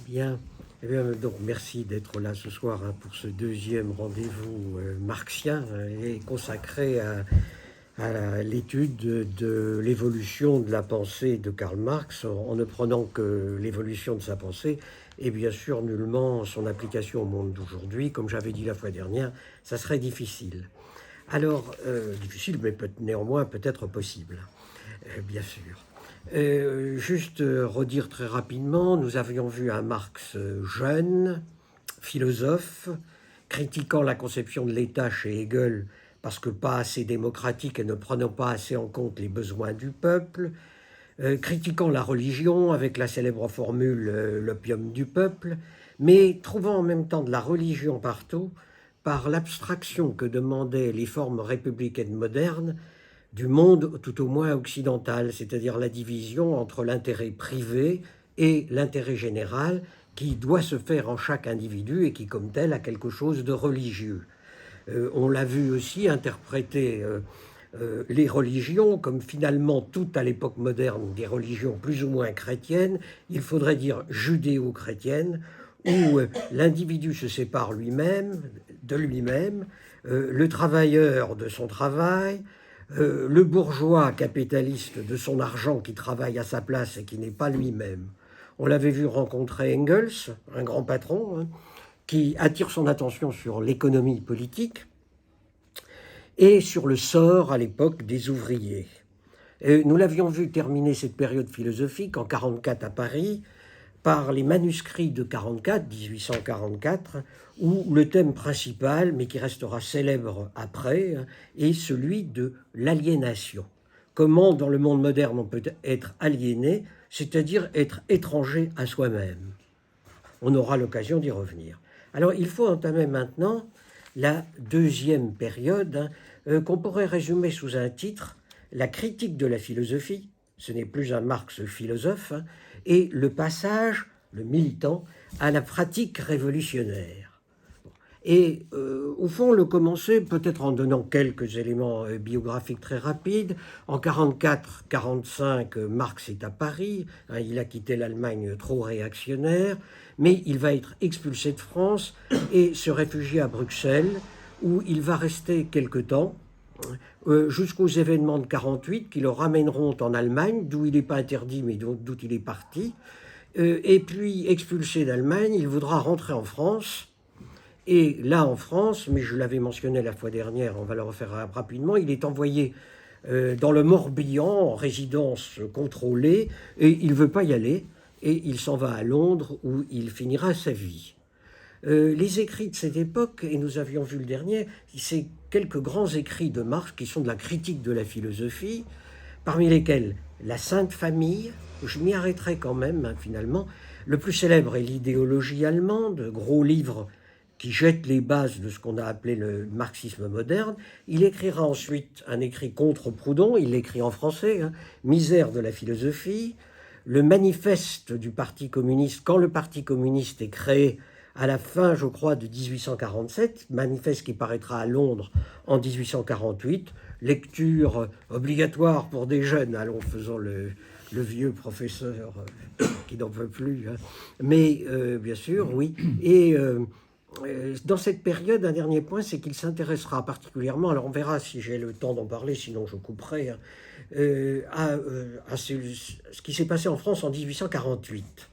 Bien. Eh bien, donc, merci d'être là ce soir pour ce deuxième rendez-vous marxien et consacré à l'étude de l'évolution de la pensée de Karl Marx, en ne prenant que l'évolution de sa pensée et bien sûr nullement son application au monde d'aujourd'hui. Comme j'avais dit la fois dernière, ça serait difficile. Alors, difficile, mais néanmoins peut-être possible, bien sûr. Juste redire très rapidement, nous avions vu un Marx jeune, philosophe, critiquant la conception de l'État chez Hegel parce que pas assez démocratique et ne prenant pas assez en compte les besoins du peuple, critiquant la religion avec la célèbre formule l'opium du peuple, mais trouvant en même temps de la religion partout par l'abstraction que demandaient les formes républicaines modernes du monde tout au moins occidental, c'est-à-dire la division entre l'intérêt privé et l'intérêt général qui doit se faire en chaque individu et qui, comme tel, a quelque chose de religieux. On l'a vu aussi interpréter les religions comme finalement toutes à l'époque moderne des religions plus ou moins chrétiennes, il faudrait dire judéo-chrétiennes, où l'individu se sépare lui-même, de lui-même, le travailleur de son travail, le bourgeois capitaliste de son argent qui travaille à sa place et qui n'est pas lui-même. On l'avait vu rencontrer Engels, un grand patron, qui attire son attention sur l'économie politique et sur le sort à l'époque des ouvriers. Nous l'avions vu terminer cette période philosophique en 1944 à Paris par les manuscrits de 44, 1844, où le thème principal, mais qui restera célèbre après, est celui de l'aliénation. Comment, dans le monde moderne, on peut être aliéné, c'est-à-dire être étranger à soi-même. On aura l'occasion d'y revenir. Alors, il faut entamer maintenant la deuxième période, qu'on pourrait résumer sous un titre, la critique de la philosophie, ce n'est plus un Marx philosophe, et le passage, le militant, à la pratique révolutionnaire. Et au fond, le commencer peut-être en donnant quelques éléments biographiques très rapides. En 1944-1945, Marx est à Paris, il a quitté l'Allemagne trop réactionnaire, mais il va être expulsé de France et se réfugier à Bruxelles, où il va rester quelque temps, jusqu'aux événements de 1948 qui le ramèneront en Allemagne, d'où il n'est pas interdit, mais d'où il est parti. Et puis, expulsé d'Allemagne, il voudra rentrer en France. Et là, en France, mais je l'avais mentionné la fois dernière, on va le refaire rapidement, il est envoyé dans le Morbihan, en résidence contrôlée, et il ne veut pas y aller, et il s'en va à Londres, où il finira sa vie. Les écrits de cette époque, et nous avions vu le dernier, c'est quelques grands écrits de Marx qui sont de la critique de la philosophie, parmi lesquels la Sainte Famille, je m'y arrêterai quand même, finalement. Le plus célèbre est l'idéologie allemande, gros livre qui jette les bases de ce qu'on a appelé le marxisme moderne. Il écrira ensuite un écrit contre Proudhon, il l'écrit en français, Misère de la philosophie, le manifeste du Parti communiste, quand le Parti communiste est créé à la fin, je crois, de 1847, manifeste qui paraîtra à Londres en 1848, lecture obligatoire pour des jeunes, allons, faisons le vieux professeur qui n'en veut plus, mais bien sûr, oui, et dans cette période, un dernier point, c'est qu'il s'intéressera particulièrement, alors on verra si j'ai le temps d'en parler, sinon je couperai, à ce qui s'est passé en France en 1848.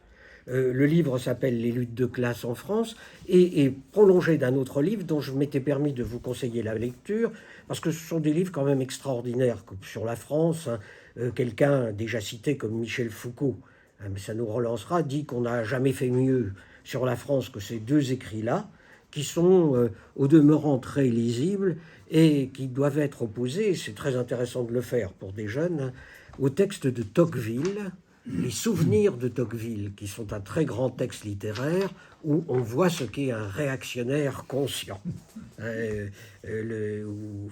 Le livre s'appelle « Les luttes de classe en France » et est prolongé d'un autre livre dont je m'étais permis de vous conseiller la lecture, parce que ce sont des livres quand même extraordinaires sur la France. Quelqu'un déjà cité comme Michel Foucault, mais ça nous relancera, dit qu'on n'a jamais fait mieux sur la France que ces deux écrits-là, qui sont au demeurant très lisibles et qui doivent être opposés, c'est très intéressant de le faire pour des jeunes, au texte de Tocqueville, Les souvenirs de Tocqueville, qui sont un très grand texte littéraire où on voit ce qu'est un réactionnaire conscient. Où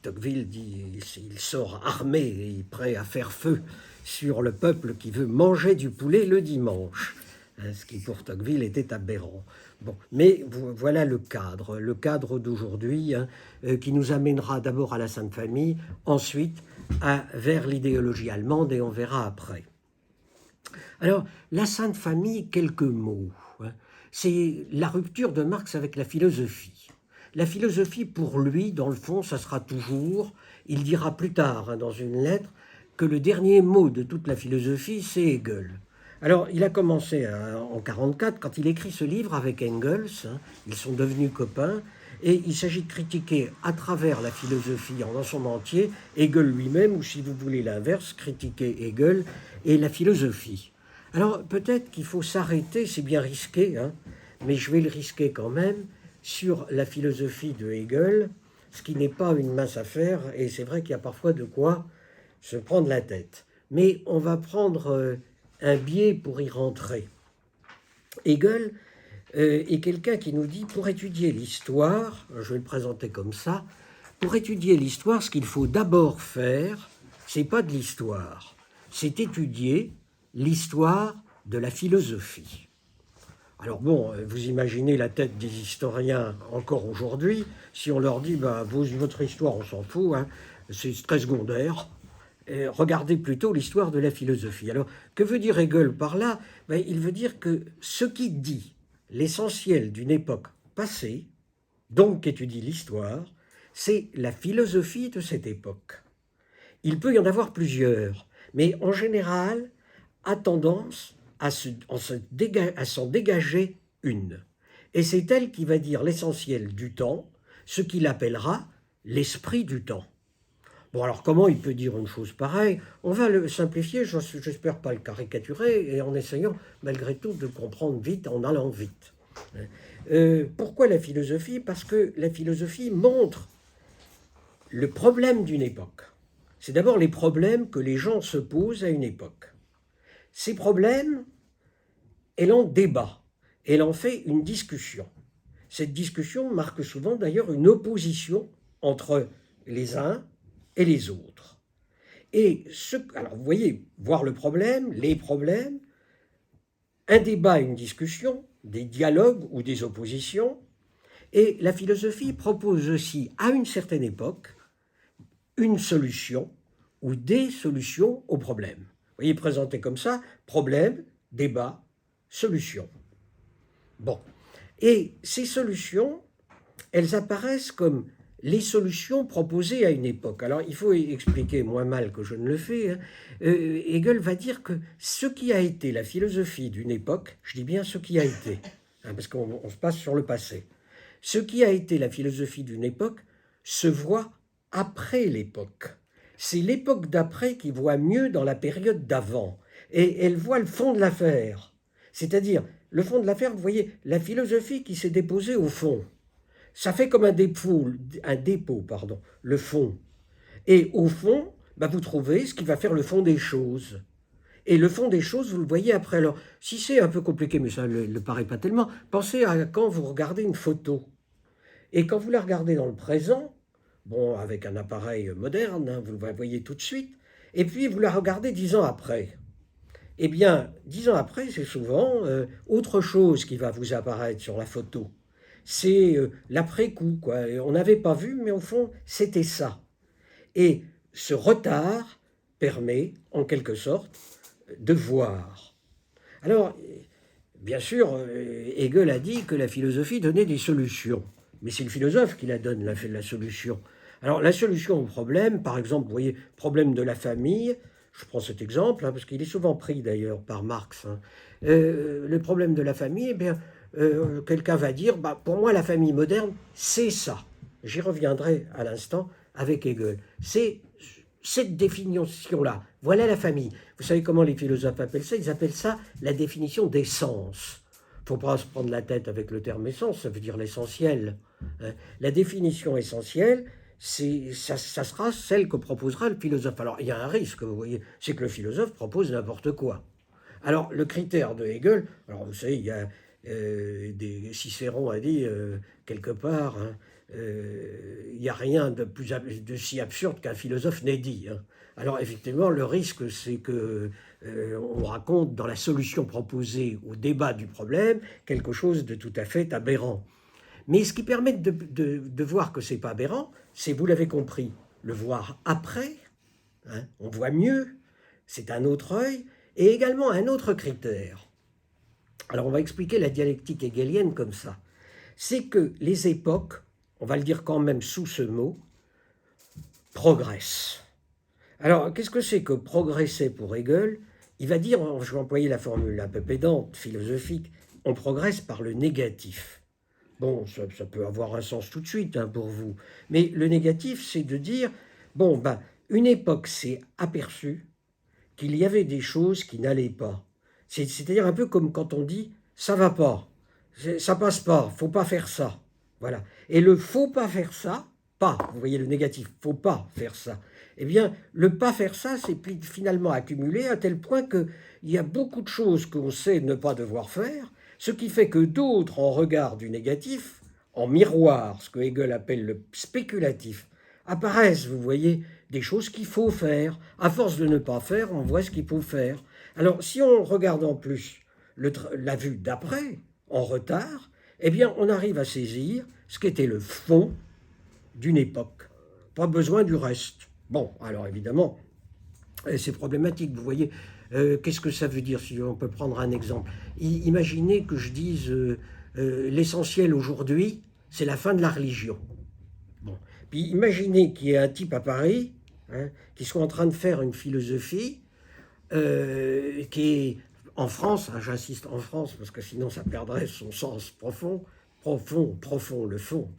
Tocqueville dit il sort armé et prêt à faire feu sur le peuple qui veut manger du poulet le dimanche. Ce qui pour Tocqueville était aberrant. Bon, mais voilà le cadre d'aujourd'hui, qui nous amènera d'abord à la Sainte Famille, ensuite vers l'idéologie allemande, et on verra après. Alors, la Sainte Famille, quelques mots. Hein. C'est la rupture de Marx avec la philosophie. La philosophie, pour lui, dans le fond, ça sera toujours, il dira plus tard hein, dans une lettre, que le dernier mot de toute la philosophie, c'est Hegel. Alors, il a commencé en 1944, quand il écrit ce livre avec Engels, hein, ils sont devenus copains, et il s'agit de critiquer à travers la philosophie en son entier, Hegel lui-même, ou si vous voulez l'inverse, critiquer Hegel et la philosophie. Alors, peut-être qu'il faut s'arrêter, c'est bien risqué, hein, mais je vais le risquer quand même, sur la philosophie de Hegel, ce qui n'est pas une mince affaire, et c'est vrai qu'il y a parfois de quoi se prendre la tête. Mais on va prendre un biais pour y rentrer. Hegel est quelqu'un qui nous dit, pour étudier l'histoire, je vais le présenter comme ça, pour étudier l'histoire, ce qu'il faut d'abord faire, c'est pas de l'histoire, c'est étudier l'histoire de la philosophie. Alors bon, vous imaginez la tête des historiens encore aujourd'hui, si on leur dit, votre histoire, on s'en fout, hein, c'est très secondaire, regardez plutôt l'histoire de la philosophie. Alors, que veut dire Hegel par là? Il veut dire que ce qui dit l'essentiel d'une époque passée, donc qu'étudie l'histoire, c'est la philosophie de cette époque. Il peut y en avoir plusieurs, mais en général, a tendance à s'en dégager une. Et c'est elle qui va dire l'essentiel du temps, ce qu'il appellera l'esprit du temps. Bon, alors comment il peut dire une chose pareille? On va le simplifier, j'espère pas le caricaturer, et en essayant malgré tout de comprendre vite, en allant vite. Pourquoi la philosophie? Parce que la philosophie montre le problème d'une époque. C'est d'abord les problèmes que les gens se posent à une époque. Ces problèmes, elle en débat, elle en fait une discussion. Cette discussion marque souvent d'ailleurs une opposition entre les uns et les autres. Alors vous voyez, voir le problème, les problèmes, un débat, une discussion, des dialogues ou des oppositions, et la philosophie propose aussi à une certaine époque une solution ou des solutions aux problèmes. Vous voyez, présenté comme ça, problème, débat, solution. Bon. Et ces solutions, elles apparaissent comme les solutions proposées à une époque. Alors, il faut expliquer moins mal que je ne le fais. Hein. Hegel va dire que ce qui a été la philosophie d'une époque, je dis bien ce qui a été, hein, parce qu'on se passe sur le passé, ce qui a été la philosophie d'une époque se voit après l'époque. C'est l'époque d'après qui voit mieux dans la période d'avant. Et elle voit le fond de l'affaire. C'est-à-dire, le fond de l'affaire, vous voyez, la philosophie qui s'est déposée au fond. Ça fait comme un dépôt, le fond. Et au fond, vous trouvez ce qui va faire le fond des choses. Et le fond des choses, vous le voyez après. Alors, si c'est un peu compliqué, mais ça ne le paraît pas tellement, pensez à quand vous regardez une photo. Et quand vous la regardez dans le présent, bon, avec un appareil moderne, hein, vous la voyez tout de suite, et puis vous la regardez 10 ans après. Eh bien, 10 ans après, c'est souvent autre chose qui va vous apparaître sur la photo. C'est l'après-coup, quoi. On n'avait pas vu, mais au fond, c'était ça. Et ce retard permet, en quelque sorte, de voir. Alors, bien sûr, Hegel a dit que la philosophie donnait des solutions. Mais c'est le philosophe qui la donne, la solution. Alors, la solution au problème, par exemple, vous voyez, problème de la famille, je prends cet exemple, hein, parce qu'il est souvent pris d'ailleurs par Marx. Hein. Le problème de la famille, eh bien, quelqu'un va dire, pour moi, la famille moderne, c'est ça. J'y reviendrai à l'instant avec Hegel. C'est cette définition-là. Voilà la famille. Vous savez comment les philosophes appellent ça? Ils appellent ça la définition d'essence. Il ne faut pas se prendre la tête avec le terme essence, ça veut dire l'essentiel. Hein. La définition essentielle, ça sera celle que proposera le philosophe. Alors, il y a un risque, vous voyez, c'est que le philosophe propose n'importe quoi. Alors, le critère de Hegel, alors vous savez, il y a Cicéron a dit, quelque part, hein, il n'y a rien de si absurde qu'un philosophe n'ait dit. Hein. Alors, effectivement, le risque, c'est que on raconte dans la solution proposée au débat du problème quelque chose de tout à fait aberrant. Mais ce qui permet de voir que ce n'est pas aberrant, c'est, vous l'avez compris, le voir après, hein, on voit mieux, c'est un autre œil, Et également un autre critère. Alors on va expliquer la dialectique hegelienne comme ça. C'est que les époques, on va le dire quand même sous ce mot, progressent. Alors qu'est-ce que c'est que progresser pour Hegel? Il va dire, je vais employer la formule un peu pédante, philosophique, on progresse par le négatif. Bon, ça peut avoir un sens tout de suite pour vous, mais le négatif, c'est de dire, bon, une époque s'est aperçue qu'il y avait des choses qui n'allaient pas. C'est-à-dire un peu comme quand on dit, ça va pas, ça passe pas, faut pas faire ça. Voilà. Et le faut pas faire ça, pas, vous voyez le négatif, faut pas faire ça. Eh bien, le pas faire ça, c'est finalement accumulé à tel point qu'il y a beaucoup de choses qu'on sait ne pas devoir faire, ce qui fait que d'autres, en regard du négatif, en miroir, ce que Hegel appelle le spéculatif, apparaissent, vous voyez, des choses qu'il faut faire. À force de ne pas faire, on voit ce qu'il faut faire. Alors, si on regarde en plus la vue d'après, en retard, eh bien, on arrive à saisir ce qu'était le fond d'une époque. Pas besoin du reste. Bon, alors évidemment, c'est problématique, vous voyez. Qu'est-ce que ça veut dire, si on peut prendre un exemple? Imaginez que je dise l'essentiel aujourd'hui, c'est la fin de la religion. Bon. Puis imaginez qu'il y ait un type à Paris qui soit en train de faire une philosophie qui est en France, j'insiste en France parce que sinon ça perdrait son sens profond, le fond.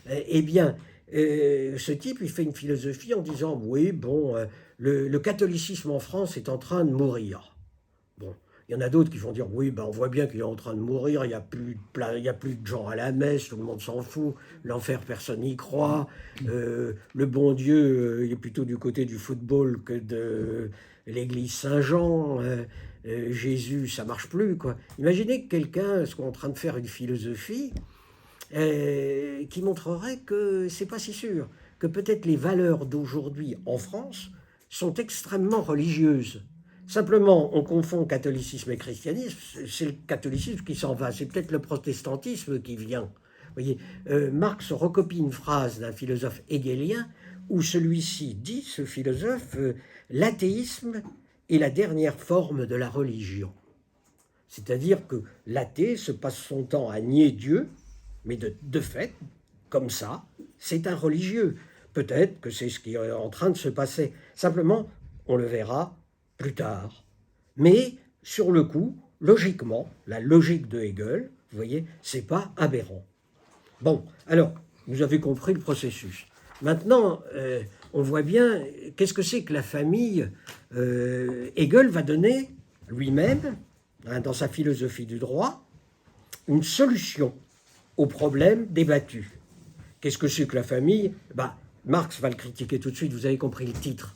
Eh bien, ce type, il fait une philosophie en disant, oui, bon, le catholicisme en France est en train de mourir. Bon, il y en a d'autres qui vont dire, oui, on voit bien qu'il est en train de mourir, il n'y a plus de gens à la messe, tout le monde s'en fout, l'enfer, personne n'y croit, le bon Dieu, il est plutôt du côté du football que de l'église Saint-Jean, Jésus, ça marche plus, quoi. Imaginez que quelqu'un soit en train de faire une philosophie qui montrerait que c'est pas si sûr, que peut-être les valeurs d'aujourd'hui en France sont extrêmement religieuses. Simplement, on confond catholicisme et christianisme, c'est le catholicisme qui s'en va, c'est peut-être le protestantisme qui vient. Vous voyez, Marx recopie une phrase d'un philosophe hegelien où celui-ci dit, ce philosophe, l'athéisme est la dernière forme de la religion. C'est-à-dire que l'athée se passe son temps à nier Dieu, mais de fait, comme ça, c'est un religieux. Peut-être que c'est ce qui est en train de se passer. Simplement, on le verra plus tard. Mais, sur le coup, logiquement, la logique de Hegel, vous voyez, c'est pas aberrant. Bon, alors, vous avez compris le processus. Maintenant, on voit bien, qu'est-ce que c'est que la famille? Hegel va donner, lui-même, dans sa philosophie du droit, une solution aux problèmes débattus. Qu'est-ce que c'est que la famille? Marx va le critiquer tout de suite, vous avez compris le titre.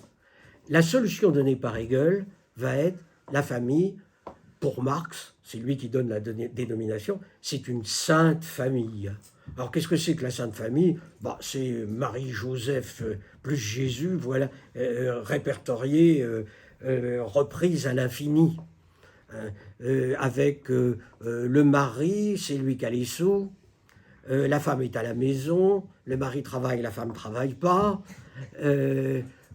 La solution donnée par Hegel va être la famille, pour Marx, c'est lui qui donne la dénomination, c'est une sainte famille. Alors qu'est-ce que c'est que la sainte famille? C'est Marie-Joseph plus Jésus, voilà, répertorié, reprise à l'infini. Avec le mari, c'est lui qui a les sous, la femme est à la maison, le mari travaille, la femme ne travaille pas,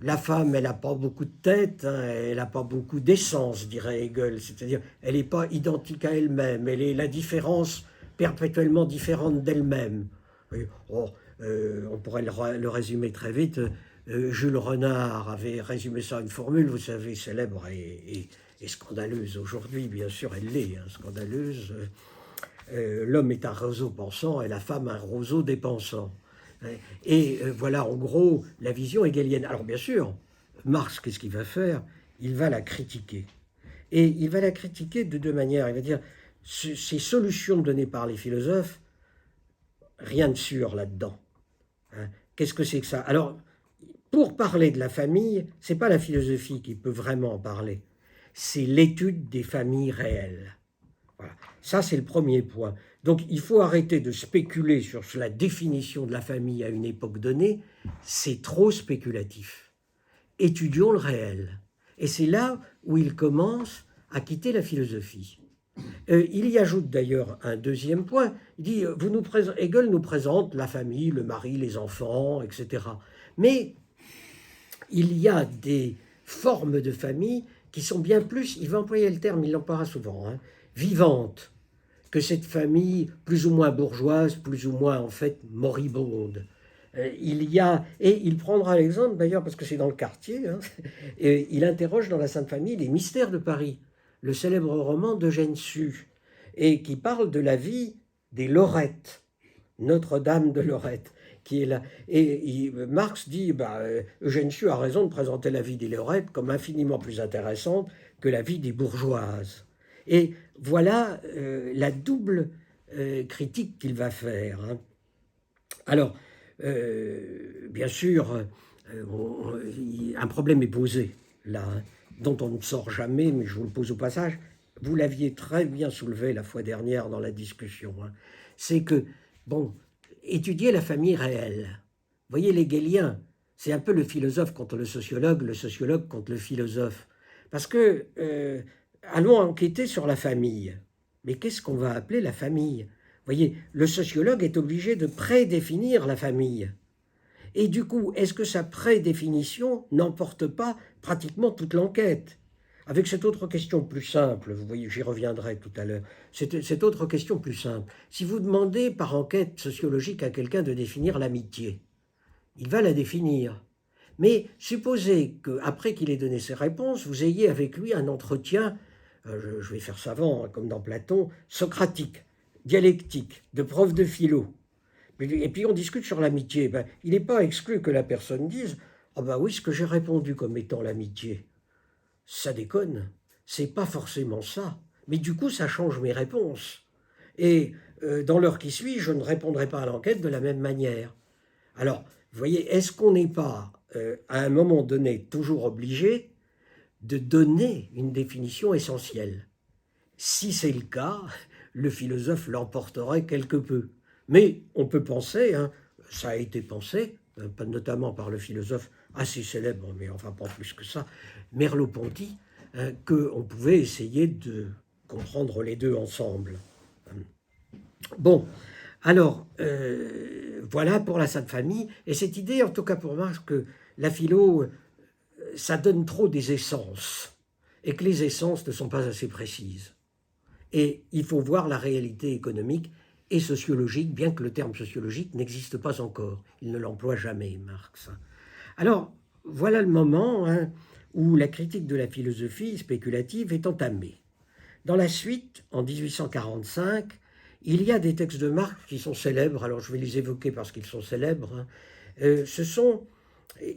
la femme, elle n'a pas beaucoup de tête, elle n'a pas beaucoup d'essence, dirait Hegel, c'est-à-dire elle n'est pas identique à elle-même, elle est la différence perpétuellement différente d'elle-même. On pourrait le résumer très vite, Jules Renard avait résumé ça à une formule, vous savez, célèbre et scandaleuse aujourd'hui, bien sûr, elle l'est, scandaleuse. L'homme est un roseau pensant et la femme un roseau dépensant. Et voilà, en gros, la vision hegelienne. Alors, bien sûr, Marx, qu'est-ce qu'il va faire? Il va la critiquer. Et il va la critiquer de deux manières. Il va dire, ces solutions données par les philosophes, rien de sûr là-dedans. Qu'est-ce que c'est que ça? Alors, pour parler de la famille, c'est pas la philosophie qui peut vraiment en parler. C'est l'étude des familles réelles. Voilà. Ça, c'est le premier point. Donc, il faut arrêter de spéculer sur la définition de la famille à une époque donnée. C'est trop spéculatif. Étudions le réel. Et c'est là où il commence à quitter la philosophie. Il y ajoute d'ailleurs un deuxième point. Il dit, Hegel nous présente la famille, le mari, les enfants, etc. Mais il y a des formes de famille qui sont bien plus, il va employer le terme, il l'emploiera souvent, hein, vivantes, que cette famille plus ou moins bourgeoise, plus ou moins en fait moribonde. Il y a, et il prendra l'exemple d'ailleurs parce que c'est dans le quartier, hein, et il interroge dans la Sainte Famille les mystères de Paris, le célèbre roman d'Eugène Sue, et qui parle de la vie des Lorettes, Notre-Dame de Lorette, qui est là. Et Marx dit, Eugène Sue a raison de présenter la vie des Lorettes comme infiniment plus intéressante que la vie des bourgeoises. Et voilà la double critique qu'il va faire. Hein. Alors, bien sûr, un problème est posé là, hein, dont on ne sort jamais, mais je vous le pose au passage. Vous l'aviez très bien soulevé la fois dernière dans la discussion. Hein. C'est que, bon, étudier la famille réelle. Vous voyez, les Hegeliens, c'est un peu le philosophe contre le sociologue contre le philosophe. Parce que, allons enquêter sur la famille. Mais qu'est-ce qu'on va appeler la famille ? Vous voyez, le sociologue est obligé de prédéfinir la famille. Et du coup, est-ce que sa prédéfinition n'emporte pas pratiquement toute l'enquête ? Avec cette autre question plus simple, vous voyez, j'y reviendrai tout à l'heure, cette autre question plus simple. Si vous demandez par enquête sociologique à quelqu'un de définir l'amitié, il va la définir. Mais supposez qu'après qu'il ait donné ses réponses, vous ayez avec lui un entretien, je vais faire savant, comme dans Platon, socratique, dialectique, de prof de philo. Et puis on discute sur l'amitié. Il n'est pas exclu que la personne dise « Ah oui, ce que j'ai répondu comme étant l'amitié, ça déconne, c'est pas forcément ça. Mais du coup, ça change mes réponses. Et dans l'heure qui suit, je ne répondrai pas à l'enquête de la même manière. » Alors, vous voyez, est-ce qu'on n'est pas, à un moment donné, toujours obligé de donner une définition essentielle ? Si c'est le cas, le philosophe l'emporterait quelque peu. Mais on peut penser, hein, ça a été pensé, notamment par le philosophe assez célèbre, mais enfin pas plus que ça, Merleau-Ponty, qu'on pouvait essayer de comprendre les deux ensemble. Bon, alors, voilà pour la Sainte Famille, et cette idée, en tout cas pour Marx, que la philo, ça donne trop des essences, et que les essences ne sont pas assez précises. Et il faut voir la réalité économique et sociologique, bien que le terme sociologique n'existe pas encore. Il ne l'emploie jamais, Marx. Alors, voilà le moment, hein, où la critique de la philosophie spéculative est entamée. Dans la suite, en 1845, il y a des textes de Marx qui sont célèbres, alors je vais les évoquer parce qu'ils sont célèbres. Hein.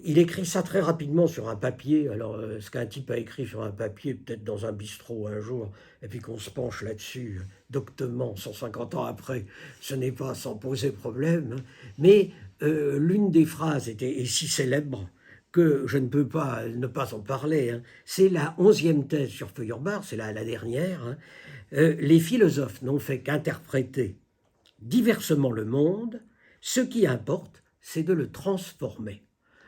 Il écrit ça très rapidement sur un papier. Alors, ce qu'un type a écrit sur un papier, peut-être dans un bistrot un jour, et puis qu'on se penche là-dessus doctement 150 ans après, ce n'est pas sans poser problème. Hein. Mais l'une des phrases est si célèbre que je ne peux pas ne pas en parler. Hein. C'est la 11e thèse sur Feuerbach, c'est la dernière. Hein. Les philosophes n'ont fait qu'interpréter diversement le monde. Ce qui importe, c'est de le transformer.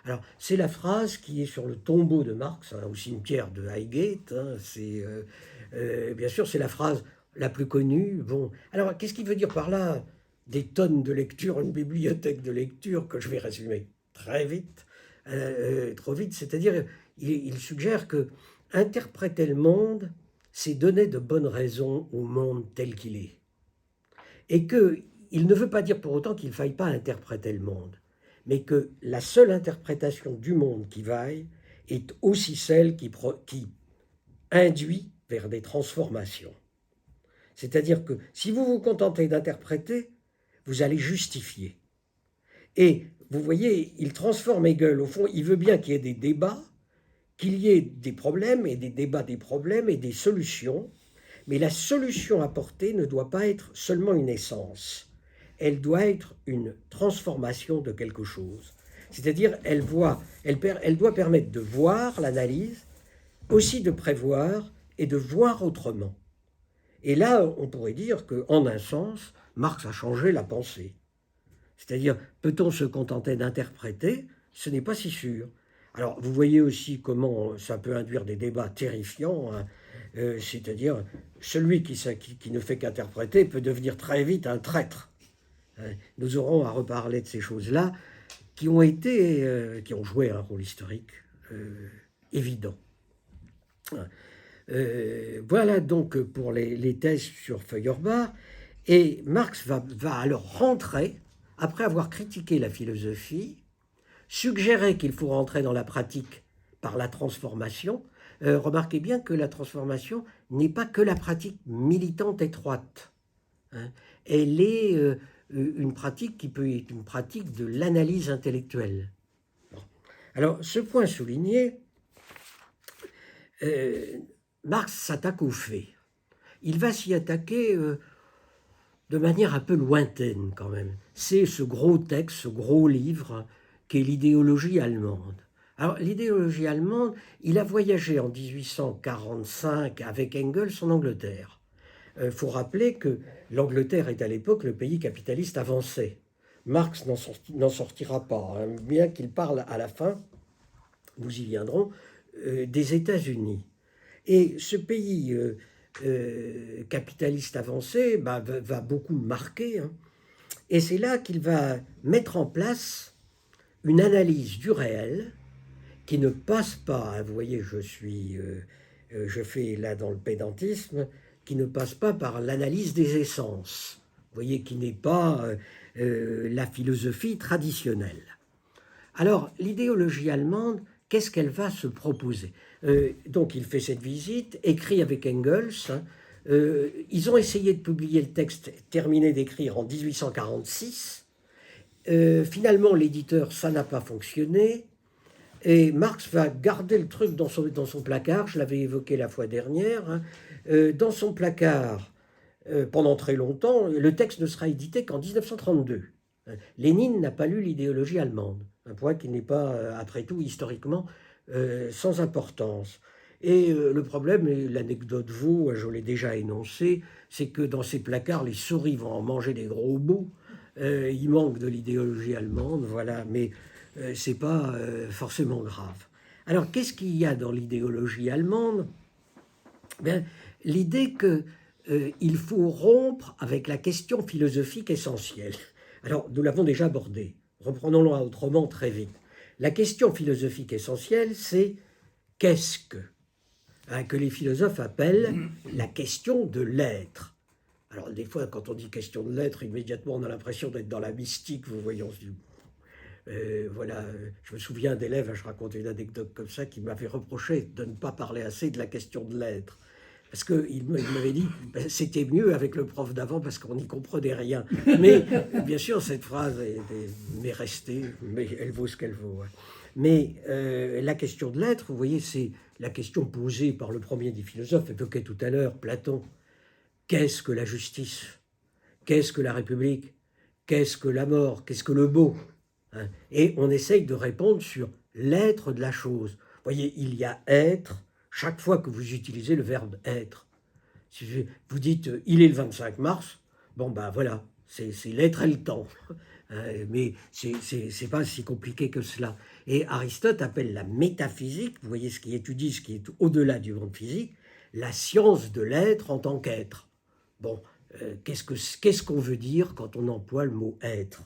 Alors, c'est la phrase qui est sur le tombeau de Marx, hein, au cimetière de Highgate. Hein, bien sûr, c'est la phrase la plus connue. Bon, alors, qu'est-ce qu'il veut dire par là ? Des tonnes de lecture, une bibliothèque de lecture que je vais résumer très vite, trop vite. C'est-à-dire, il suggère que interpréter le monde, c'est donner de bonnes raisons au monde tel qu'il est. Et qu'il ne veut pas dire pour autant qu'il ne faille pas interpréter le monde, mais que la seule interprétation du monde qui vaille est aussi celle qui induit vers des transformations. C'est-à-dire que si vous vous contentez d'interpréter, vous allez justifier. Et vous voyez, il transforme Hegel, au fond, il veut bien qu'il y ait des débats, qu'il y ait des problèmes et des débats des problèmes et des solutions, mais la solution apportée ne doit pas être seulement une essence. Elle doit être une transformation de quelque chose. C'est-à-dire, elle doit permettre de voir l'analyse, aussi de prévoir et de voir autrement. Et là, on pourrait dire qu'en un sens, Marx a changé la pensée. C'est-à-dire, peut-on se contenter d'interpréter ? Ce n'est pas si sûr. Alors, vous voyez aussi comment ça peut induire des débats terrifiants, hein. C'est-à-dire, celui qui ne fait qu'interpréter peut devenir très vite un traître. Nous aurons à reparler de ces choses-là qui ont joué un rôle historique évident. Voilà donc pour les thèses sur Feuerbach. Et Marx va alors rentrer, après avoir critiqué la philosophie, suggérer qu'il faut rentrer dans la pratique par la transformation. Remarquez bien que la transformation n'est pas que la pratique militante étroite. Hein. Elle est une pratique qui peut être une pratique de l'analyse intellectuelle. Bon. Alors, ce point souligné, Marx s'attaque aux faits. Il va s'y attaquer de manière un peu lointaine quand même. C'est ce gros texte, ce gros livre qu'est l'idéologie allemande. Alors l'idéologie allemande, il a voyagé en 1845 avec Engels en Angleterre. Il faut rappeler que l'Angleterre est à l'époque le pays capitaliste avancé. Marx n'en sortira pas, hein, bien qu'il parle à la fin, nous y viendrons, des États-Unis. Et ce pays capitaliste avancé va beaucoup marquer, hein, et c'est là qu'il va mettre en place une analyse du réel qui ne passe pas, hein, vous voyez, je fais là dans le pédantisme, qui ne passe pas par l'analyse des essences, vous voyez, qui n'est pas la philosophie traditionnelle. Alors, l'idéologie allemande, qu'est-ce qu'elle va se proposer? Donc, il fait cette visite, écrit avec Engels. Hein, ils ont essayé de publier le texte terminé d'écrire en 1846. Finalement, l'éditeur, ça n'a pas fonctionné. Et Marx va garder le truc dans son placard, je l'avais évoqué la fois dernière. Hein, dans son placard, pendant très longtemps, le texte ne sera édité qu'en 1932. Lénine n'a pas lu l'idéologie allemande, un point qui n'est pas, après tout, historiquement, sans importance. Et le problème, et l'anecdote vaut, je l'ai déjà énoncé, c'est que dans ces placards, les souris vont en manger des gros bouts. Il manque de l'idéologie allemande, voilà, mais c'est pas forcément grave. Alors, qu'est-ce qu'il y a dans l'idéologie allemande? Bien, l'idée qu'il faut rompre avec la question philosophique essentielle. Alors, nous l'avons déjà abordé. Reprenons-le autrement très vite. La question philosophique essentielle, c'est qu'est-ce que les philosophes appellent la question de l'être. Alors, des fois, quand on dit question de l'être, immédiatement, on a l'impression d'être dans la mystique, vous voyez, on se dit, voilà, je me souviens d'élèves, je racontais une anecdote comme ça, qui m'avaient reproché de ne pas parler assez de la question de l'être. Parce qu'il m'avait dit, c'était mieux avec le prof d'avant parce qu'on n'y comprenait rien. Mais bien sûr, cette phrase m'est restée, mais elle vaut ce qu'elle vaut. Hein. Mais la question de l'être, vous voyez, c'est la question posée par le premier des philosophes, évoqué tout à l'heure, Platon. Qu'est-ce que la justice? Qu'est-ce que la République? Qu'est-ce que la mort? Qu'est-ce que le beau? Hein? Et on essaye de répondre sur l'être de la chose. Vous voyez, il y a être chaque fois que vous utilisez le verbe être. Si vous dites il est le 25 mars, bon ben voilà, c'est l'être et le temps. Mais c'est pas si compliqué que cela. Et Aristote appelle la métaphysique, vous voyez ce qui étudie, ce qui est au-delà du monde physique, la science de l'être en tant qu'être. Bon, qu'est-ce qu'on veut dire quand on emploie le mot être?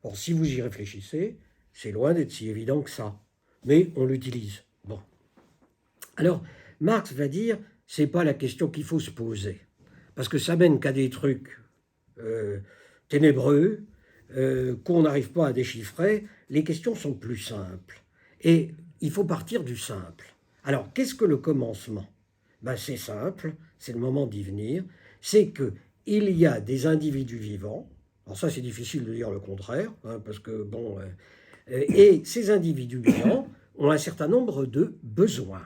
Or, si vous y réfléchissez, c'est loin d'être si évident que ça. Mais on l'utilise. Bon. Alors, Marx va dire, c'est pas la question qu'il faut se poser. Parce que ça mène qu'à des trucs ténébreux, qu'on n'arrive pas à déchiffrer. Les questions sont plus simples. Et il faut partir du simple. Alors, qu'est-ce que le commencement? Ben, c'est simple, c'est le moment d'y venir. C'est qu'il y a des individus vivants. Alors ça, c'est difficile de dire le contraire, hein, parce que, bon... et ces individus vivants ont un certain nombre de besoins.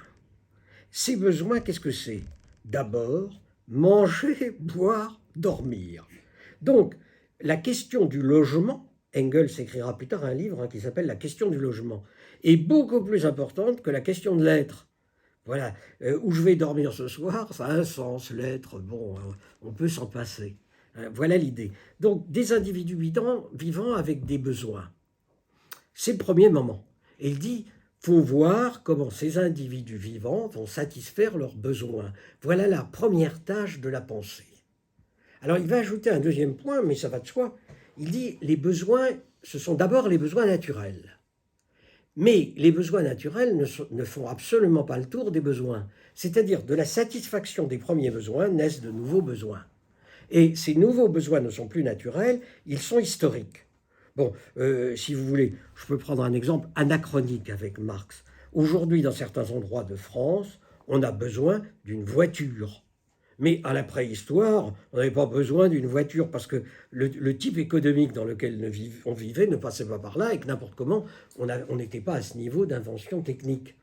Ces besoins, qu'est-ce que c'est? D'abord, manger, boire, dormir. Donc, la question du logement, Engels écrira plus tard un livre qui s'appelle « La question du logement », est beaucoup plus importante que la question de l'être. Voilà, où je vais dormir ce soir, ça a un sens, l'être, bon, on peut s'en passer. Voilà l'idée. Donc, des individus vivants avec des besoins. C'est le premier moment. Et il dit, faut voir comment ces individus vivants vont satisfaire leurs besoins. Voilà la première tâche de la pensée. Alors, il va ajouter un deuxième point, mais ça va de soi. Il dit, les besoins, ce sont d'abord les besoins naturels. Mais les besoins naturels ne font absolument pas le tour des besoins. C'est-à-dire, de la satisfaction des premiers besoins naissent de nouveaux besoins. Et ces nouveaux besoins ne sont plus naturels, ils sont historiques. Bon, si vous voulez, je peux prendre un exemple anachronique avec Marx. Aujourd'hui, dans certains endroits de France, on a besoin d'une voiture. Mais à la préhistoire, on n'avait pas besoin d'une voiture parce que le type économique dans lequel on vivait ne passait pas par là et que n'importe comment, on n'était pas à ce niveau d'invention technique.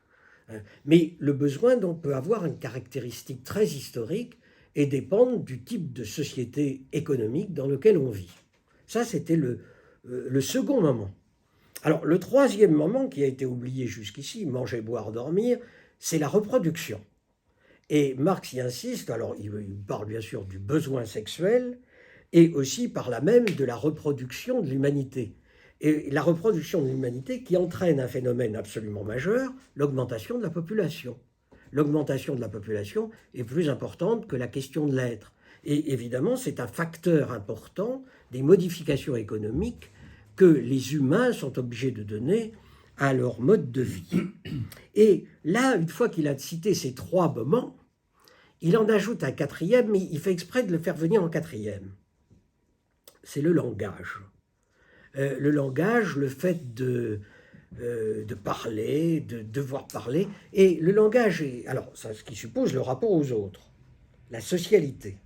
Mais le besoin donc peut avoir une caractéristique très historique et dépendre du type de société économique dans lequel on vit. Ça, c'était le second moment. Alors, le troisième moment qui a été oublié jusqu'ici, manger, boire, dormir, c'est la reproduction. Et Marx y insiste, alors il parle bien sûr du besoin sexuel et aussi par là même de la reproduction de l'humanité. Et la reproduction de l'humanité qui entraîne un phénomène absolument majeur, l'augmentation de la population. L'augmentation de la population est plus importante que la question de l'être. Et évidemment, c'est un facteur important des modifications économiques que les humains sont obligés de donner à leur mode de vie. Et là, une fois qu'il a cité ces trois moments, il en ajoute un quatrième, mais il fait exprès de le faire venir en quatrième. C'est le langage. Le langage, le fait de parler, de devoir parler. Et le langage, alors, ça, ce qui suppose le rapport aux autres, la socialité.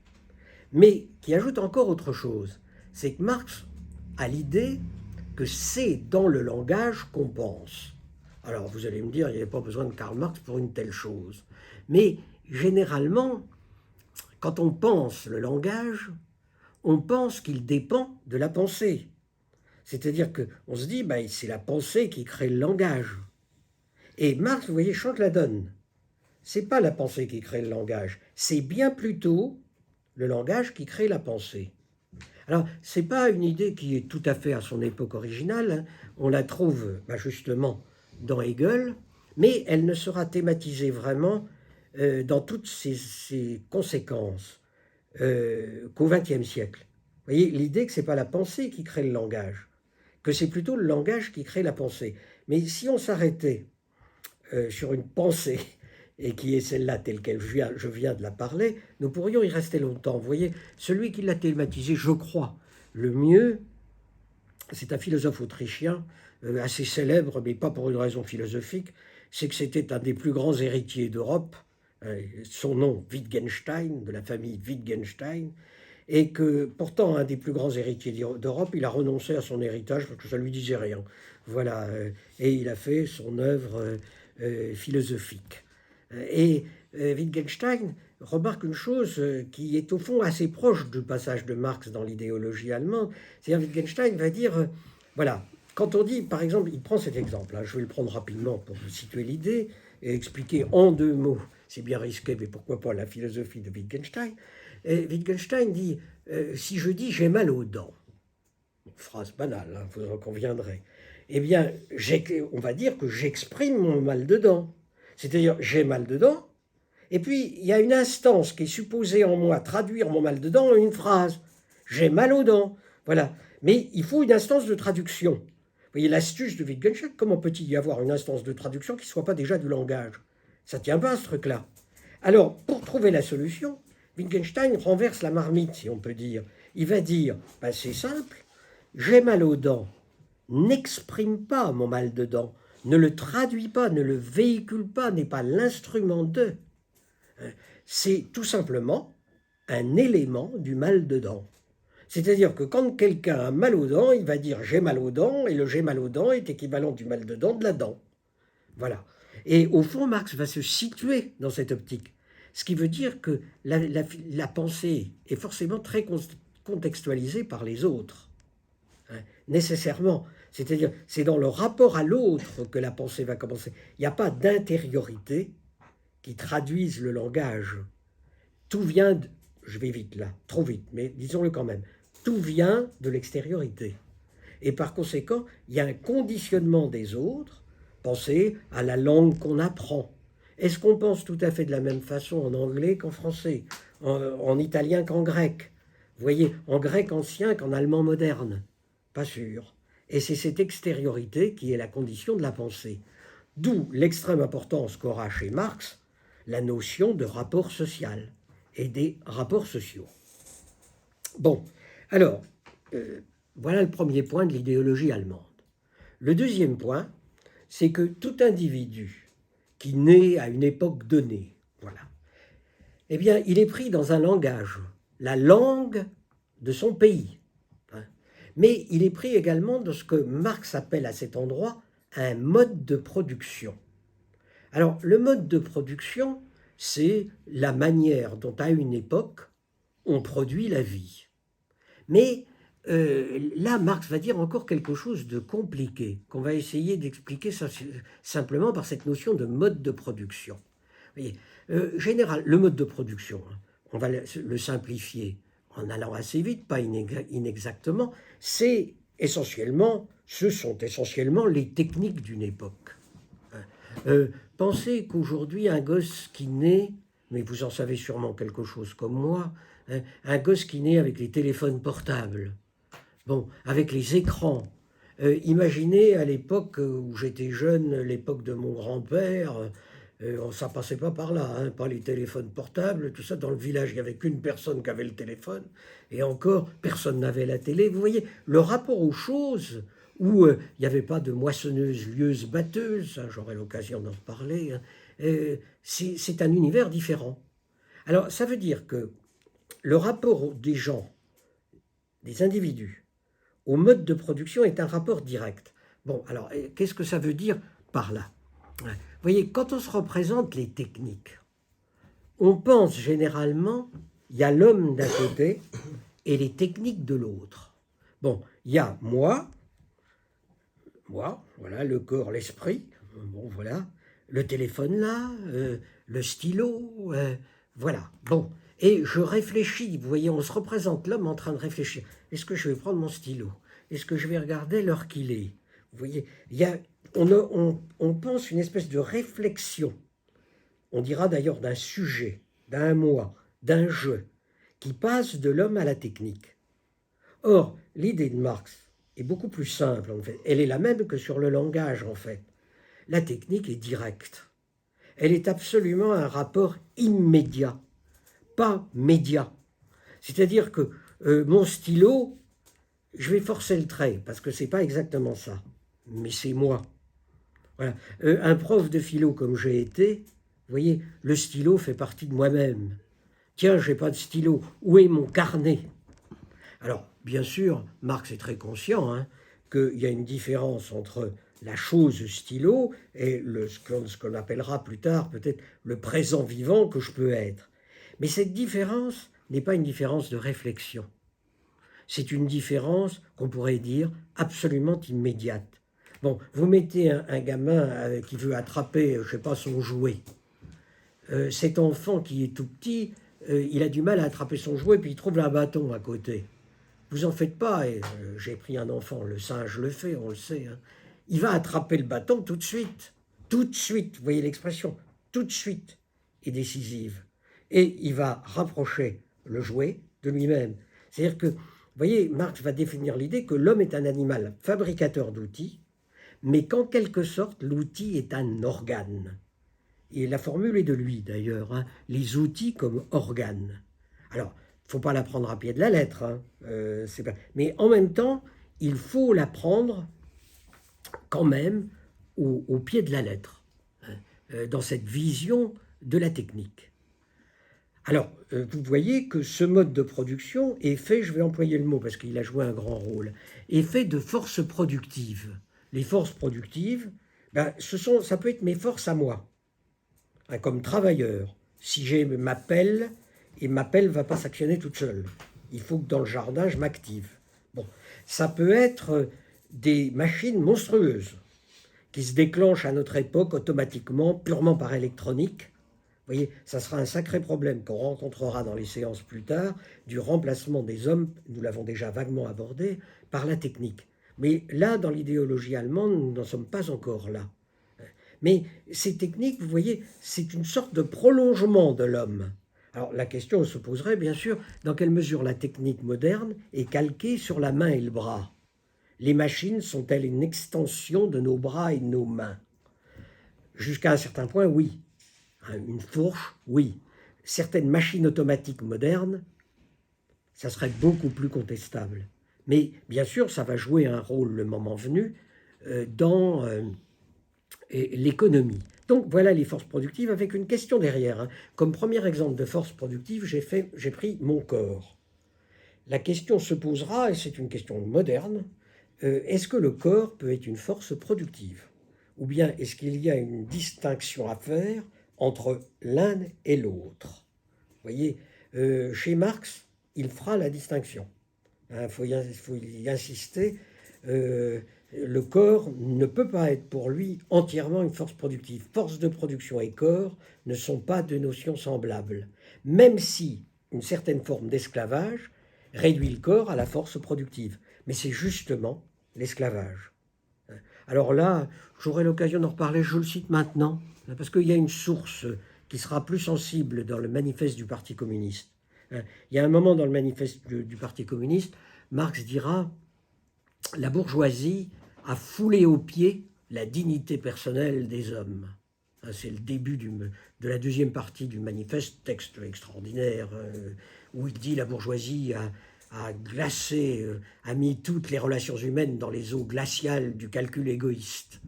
Mais qui ajoute encore autre chose, c'est que Marx a l'idée que c'est dans le langage qu'on pense. Alors, vous allez me dire, il n'y avait pas besoin de Karl Marx pour une telle chose. Mais généralement, quand on pense le langage, on pense qu'il dépend de la pensée. C'est-à-dire qu'on se dit, c'est la pensée qui crée le langage. Et Marx, vous voyez, change la donne. C'est pas la pensée qui crée le langage, c'est bien plutôt le langage qui crée la pensée. Alors, c'est pas une idée qui est tout à fait à son époque originale, hein. On la trouve justement dans Hegel, mais elle ne sera thématisée vraiment dans toutes ses conséquences qu'au XXe siècle. Vous voyez, l'idée que ce n'est pas la pensée qui crée le langage, que c'est plutôt le langage qui crée la pensée. Mais si on s'arrêtait sur une pensée, et qui est celle-là telle qu'elle je viens de la parler, nous pourrions y rester longtemps. Vous voyez, celui qui l'a thématisé, je crois, le mieux, c'est un philosophe autrichien, assez célèbre, mais pas pour une raison philosophique, c'est que c'était un des plus grands héritiers d'Europe, son nom Wittgenstein, de la famille Wittgenstein, et que pourtant un des plus grands héritiers d'Europe, il a renoncé à son héritage parce que ça ne lui disait rien. Voilà, et il a fait son œuvre philosophique. Et Wittgenstein remarque une chose qui est au fond assez proche du passage de Marx dans l'idéologie allemande. C'est-à-dire Wittgenstein va dire, voilà, quand on dit, par exemple, il prend cet exemple, je vais le prendre rapidement pour vous situer l'idée et expliquer en 2 mots, c'est bien risqué, mais pourquoi pas la philosophie de Wittgenstein. Et Wittgenstein dit, si je dis j'ai mal aux dents, phrase banale, vous en conviendrez, eh bien, on va dire que j'exprime mon mal de dents. C'est-à-dire, j'ai mal de dents, et puis il y a une instance qui est supposée en moi traduire mon mal de dents en une phrase. J'ai mal aux dents. Voilà. Mais il faut une instance de traduction. Vous voyez l'astuce de Wittgenstein, comment peut-il y avoir une instance de traduction qui ne soit pas déjà du langage? Ça ne tient pas à ce truc-là. Alors, pour trouver la solution, Wittgenstein renverse la marmite, si on peut dire. Il va dire, c'est simple, j'ai mal aux dents, n'exprime pas mon mal de dents, ne le traduit pas, ne le véhicule pas, n'est pas l'instrument de. C'est tout simplement un élément du mal de dents. C'est-à-dire que quand quelqu'un a mal aux dents, il va dire j'ai mal aux dents, et le j'ai mal aux dents est équivalent du mal de dents de la dent. Voilà. Et au fond, Marx va se situer dans cette optique. Ce qui veut dire que la pensée est forcément très contextualisée par les autres. Nécessairement. C'est-à-dire, c'est dans le rapport à l'autre que la pensée va commencer. Il n'y a pas d'intériorité qui traduise le langage. Tout vient, je vais vite là, trop vite, mais disons-le quand même, tout vient de l'extériorité. Et par conséquent, il y a un conditionnement des autres. Pensez à la langue qu'on apprend. Est-ce qu'on pense tout à fait de la même façon en anglais qu'en français, en italien qu'en grec? Vous voyez, en grec ancien qu'en allemand moderne? Pas sûr. Et c'est cette extériorité qui est la condition de la pensée. D'où l'extrême importance qu'aura chez Marx la notion de rapport social et des rapports sociaux. Bon, alors, voilà le premier point de l'idéologie allemande. Le deuxième point, c'est que tout individu qui naît à une époque donnée, voilà, eh bien, il est pris dans un langage, la langue de son pays. Hein. Mais il est pris également dans ce que Marx appelle à cet endroit un mode de production. Alors, le mode de production, c'est la manière dont, à une époque, on produit la vie. Mais là, Marx va dire encore quelque chose de compliqué, qu'on va essayer d'expliquer simplement par cette notion de mode de production. Vous voyez, général, le mode de production, hein, on va le simplifier en allant assez vite, pas inexactement, ce sont essentiellement les techniques d'une époque. Pensez qu'aujourd'hui, un gosse qui naît, mais vous en savez sûrement quelque chose comme moi, hein, un gosse qui naît avec les téléphones portables, bon, avec les écrans. Imaginez à l'époque où j'étais jeune, l'époque de mon grand-père, ça passait pas par là, hein, pas les téléphones portables, tout ça. Dans le village, il n'y avait qu'une personne qui avait le téléphone, et encore, personne n'avait la télé. Vous voyez, le rapport aux choses, où il n'y avait pas de moissonneuse, lieuse, batteuse, hein, j'aurai l'occasion d'en reparler, hein, c'est un univers différent. Alors, ça veut dire que le rapport des gens, des individus, au mode de production est un rapport direct. Bon, alors, qu'est-ce que ça veut dire par là? Vous voyez, quand on se représente les techniques, on pense généralement, il y a l'homme d'un côté et les techniques de l'autre. Bon, il y a moi, voilà, le corps, l'esprit, bon, voilà, le téléphone là, le stylo, voilà, bon. Et je réfléchis, vous voyez, on se représente l'homme en train de réfléchir. Est-ce que je vais prendre mon stylo? Est-ce que je vais regarder l'heure qu'il est? Vous voyez, on pense une espèce de réflexion. On dira d'ailleurs d'un sujet, d'un moi, d'un jeu, qui passe de l'homme à la technique. Or, l'idée de Marx est beaucoup plus simple, en fait. Elle est la même que sur le langage, en fait. La technique est directe. Elle est absolument un rapport immédiat, pas média. C'est-à-dire que mon stylo, je vais forcer le trait, parce que c'est pas exactement ça, mais c'est moi. Voilà. Un prof de philo comme j'ai été, vous voyez, le stylo fait partie de moi-même. Tiens, j'ai pas de stylo, où est mon carnet? Alors, bien sûr, Marx est très conscient hein, qu'il y a une différence entre la chose stylo et ce qu'on appellera plus tard peut-être le présent vivant que je peux être. Mais cette différence n'est pas une différence de réflexion. C'est une différence qu'on pourrait dire absolument immédiate. Bon, vous mettez un gamin qui veut attraper, je ne sais pas, son jouet. Cet enfant qui est tout petit, il a du mal à attraper son jouet, puis il trouve un bâton à côté. Vous en faites pas, et j'ai pris un enfant, le singe le fait, on le sait. Hein. Il va attraper le bâton tout de suite. Tout de suite, vous voyez l'expression, tout de suite est décisive. Et il va rapprocher le jouet de lui-même. C'est-à-dire que, vous voyez, Marx va définir l'idée que l'homme est un animal fabricateur d'outils, mais qu'en quelque sorte, l'outil est un organe. Et la formule est de lui, d'ailleurs, hein, les outils comme organes. Alors, il ne faut pas la prendre à pied de la lettre, hein, mais en même temps, il faut la prendre quand même au pied de la lettre, hein, dans cette vision de la technique. Alors, vous voyez que ce mode de production est fait, je vais employer le mot parce qu'il a joué un grand rôle, est fait de forces productives. Les forces productives, ben, ça peut être mes forces à moi, hein, comme travailleur. Si j'ai ma pelle, et ma pelle ne va pas s'actionner toute seule. Il faut que dans le jardin, je m'active. Bon, ça peut être des machines monstrueuses qui se déclenchent à notre époque automatiquement, purement par électronique. Vous voyez, ça sera un sacré problème qu'on rencontrera dans les séances plus tard, du remplacement des hommes, nous l'avons déjà vaguement abordé, par la technique. Mais là, dans l'idéologie allemande, nous n'en sommes pas encore là. Mais ces techniques, vous voyez, c'est une sorte de prolongement de l'homme. Alors la question se poserait bien sûr, dans quelle mesure la technique moderne est calquée sur la main et le bras? Les machines sont-elles une extension de nos bras et de nos mains? Jusqu'à un certain point, oui. Une fourche, oui. Certaines machines automatiques modernes, ça serait beaucoup plus contestable. Mais bien sûr, ça va jouer un rôle le moment venu dans l'économie. Donc voilà les forces productives avec une question derrière. Comme premier exemple de force productive, j'ai pris mon corps. La question se posera, et c'est une question moderne, est-ce que le corps peut être une force productive? Ou bien est-ce qu'il y a une distinction à faire entre l'un et l'autre? Vous voyez, chez Marx, il fera la distinction. Il faut y insister. Le corps ne peut pas être pour lui entièrement une force productive. Force de production et corps ne sont pas deux notions semblables, même si une certaine forme d'esclavage réduit le corps à la force productive. Mais c'est justement l'esclavage. Alors là, j'aurai l'occasion d'en reparler, je le cite maintenant, parce qu'il y a une source qui sera plus sensible dans le manifeste du Parti communiste. Il y a un moment dans le manifeste du Parti communiste, Marx dira « La bourgeoisie a foulé aux pieds la dignité personnelle des hommes ». C'est le début de la deuxième partie du manifeste, texte extraordinaire, où il dit « La bourgeoisie a glacé, a mis toutes les relations humaines dans les eaux glaciales du calcul égoïste ».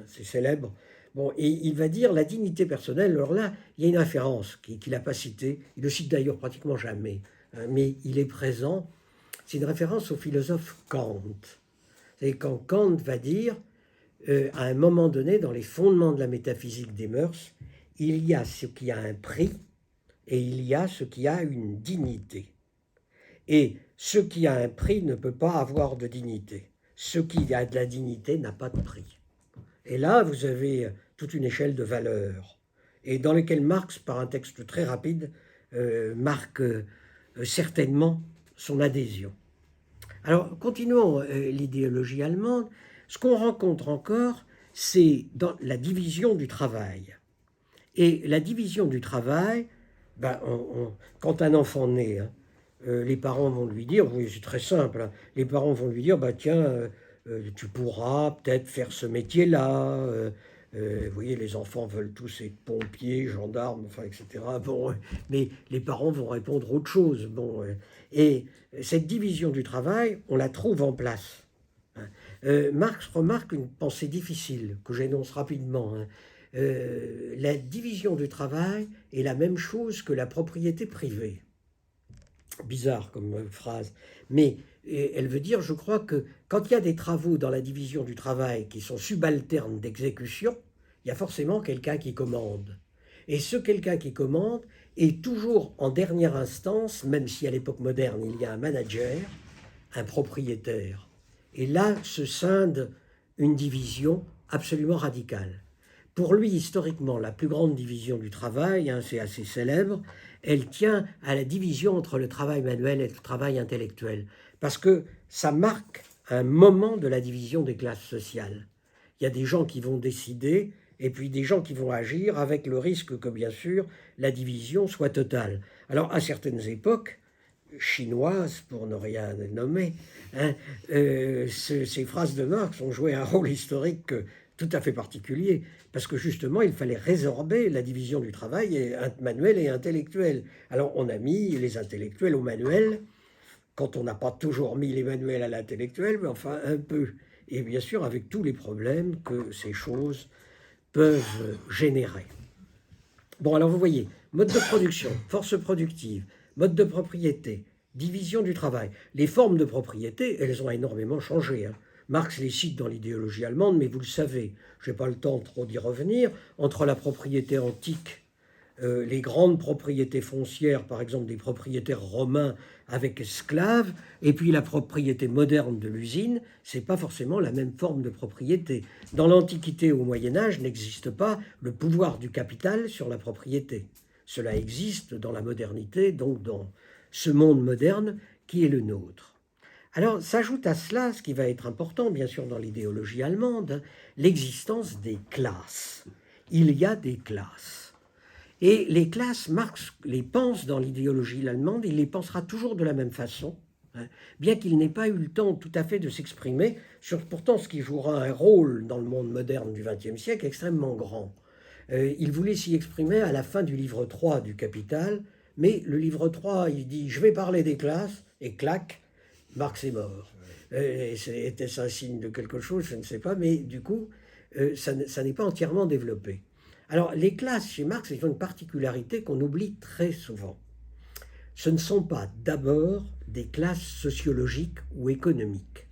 C'est célèbre. Bon, et il va dire la dignité personnelle. Alors là, il y a une référence qu'il n'a pas citée. Il le cite d'ailleurs pratiquement jamais, mais il est présent. C'est une référence au philosophe Kant. C'est quand Kant va dire, à un moment donné, dans les fondements de la métaphysique des mœurs, il y a ce qui a un prix et il y a ce qui a une dignité. Et ce qui a un prix ne peut pas avoir de dignité. Ce qui a de la dignité n'a pas de prix. Et là, vous avez toute une échelle de valeurs, et dans lesquelles Marx, par un texte très rapide, marque certainement son adhésion. Alors, continuons l'idéologie allemande. Ce qu'on rencontre encore, c'est dans la division du travail. Et la division du travail, quand un enfant naît, les parents vont lui dire, oui, c'est très simple, hein, les parents vont lui dire, tiens, tu pourras peut-être faire ce métier-là. Vous voyez, les enfants veulent tous être pompiers, gendarmes, enfin, etc. Bon, mais les parents vont répondre autre chose. Bon, et cette division du travail, on la trouve en place. Marx remarque une pensée difficile que j'énonce rapidement. La division du travail est la même chose que la propriété privée. Bizarre comme phrase, mais elle veut dire, je crois, que quand il y a des travaux dans la division du travail qui sont subalternes d'exécution, il y a forcément quelqu'un qui commande. Et ce quelqu'un qui commande est toujours en dernière instance, même si à l'époque moderne il y a un manager, un propriétaire. Et là se scinde une division absolument radicale. Pour lui, historiquement, la plus grande division du travail, c'est assez célèbre, elle tient à la division entre le travail manuel et le travail intellectuel, parce que ça marque un moment de la division des classes sociales. Il y a des gens qui vont décider, et puis des gens qui vont agir, avec le risque que, bien sûr, la division soit totale. Alors, à certaines époques, chinoises, pour ne rien nommer, ces phrases de Marx ont joué un rôle historique tout à fait particulier, parce que justement, il fallait résorber la division du travail manuel et intellectuel. Alors, on a mis les intellectuels au manuel, quand on n'a pas toujours mis les manuels à l'intellectuel, mais enfin un peu. Et bien sûr, avec tous les problèmes que ces choses peuvent générer. Bon, alors vous voyez, mode de production, force productive, mode de propriété, division du travail. Les formes de propriété, elles ont énormément changé. Marx les cite dans l'idéologie allemande, mais vous le savez, je n'ai pas le temps trop d'y revenir, entre la propriété antique, les grandes propriétés foncières, par exemple des propriétaires romains avec esclaves, et puis la propriété moderne de l'usine, ce n'est pas forcément la même forme de propriété. Dans l'Antiquité au Moyen-Âge n'existe pas le pouvoir du capital sur la propriété. Cela existe dans la modernité, donc dans ce monde moderne qui est le nôtre. Alors s'ajoute à cela, ce qui va être important bien sûr dans l'idéologie allemande, l'existence des classes. Il y a des classes. Et les classes, Marx les pense dans l'idéologie allemande, il les pensera toujours de la même façon. hein, bien qu'il n'ait pas eu le temps tout à fait de s'exprimer sur pourtant ce qui jouera un rôle dans le monde moderne du XXe siècle extrêmement grand. Il voulait s'y exprimer à la fin du livre 3 du Capital, mais le livre 3, il dit « je vais parler des classes », et clac, Marx est mort. Était-ce un signe de quelque chose? Je ne sais pas, mais du coup, ça n'est pas entièrement développé. Alors, les classes chez Marx, ils ont une particularité qu'on oublie très souvent. Ce ne sont pas d'abord des classes sociologiques ou économiques.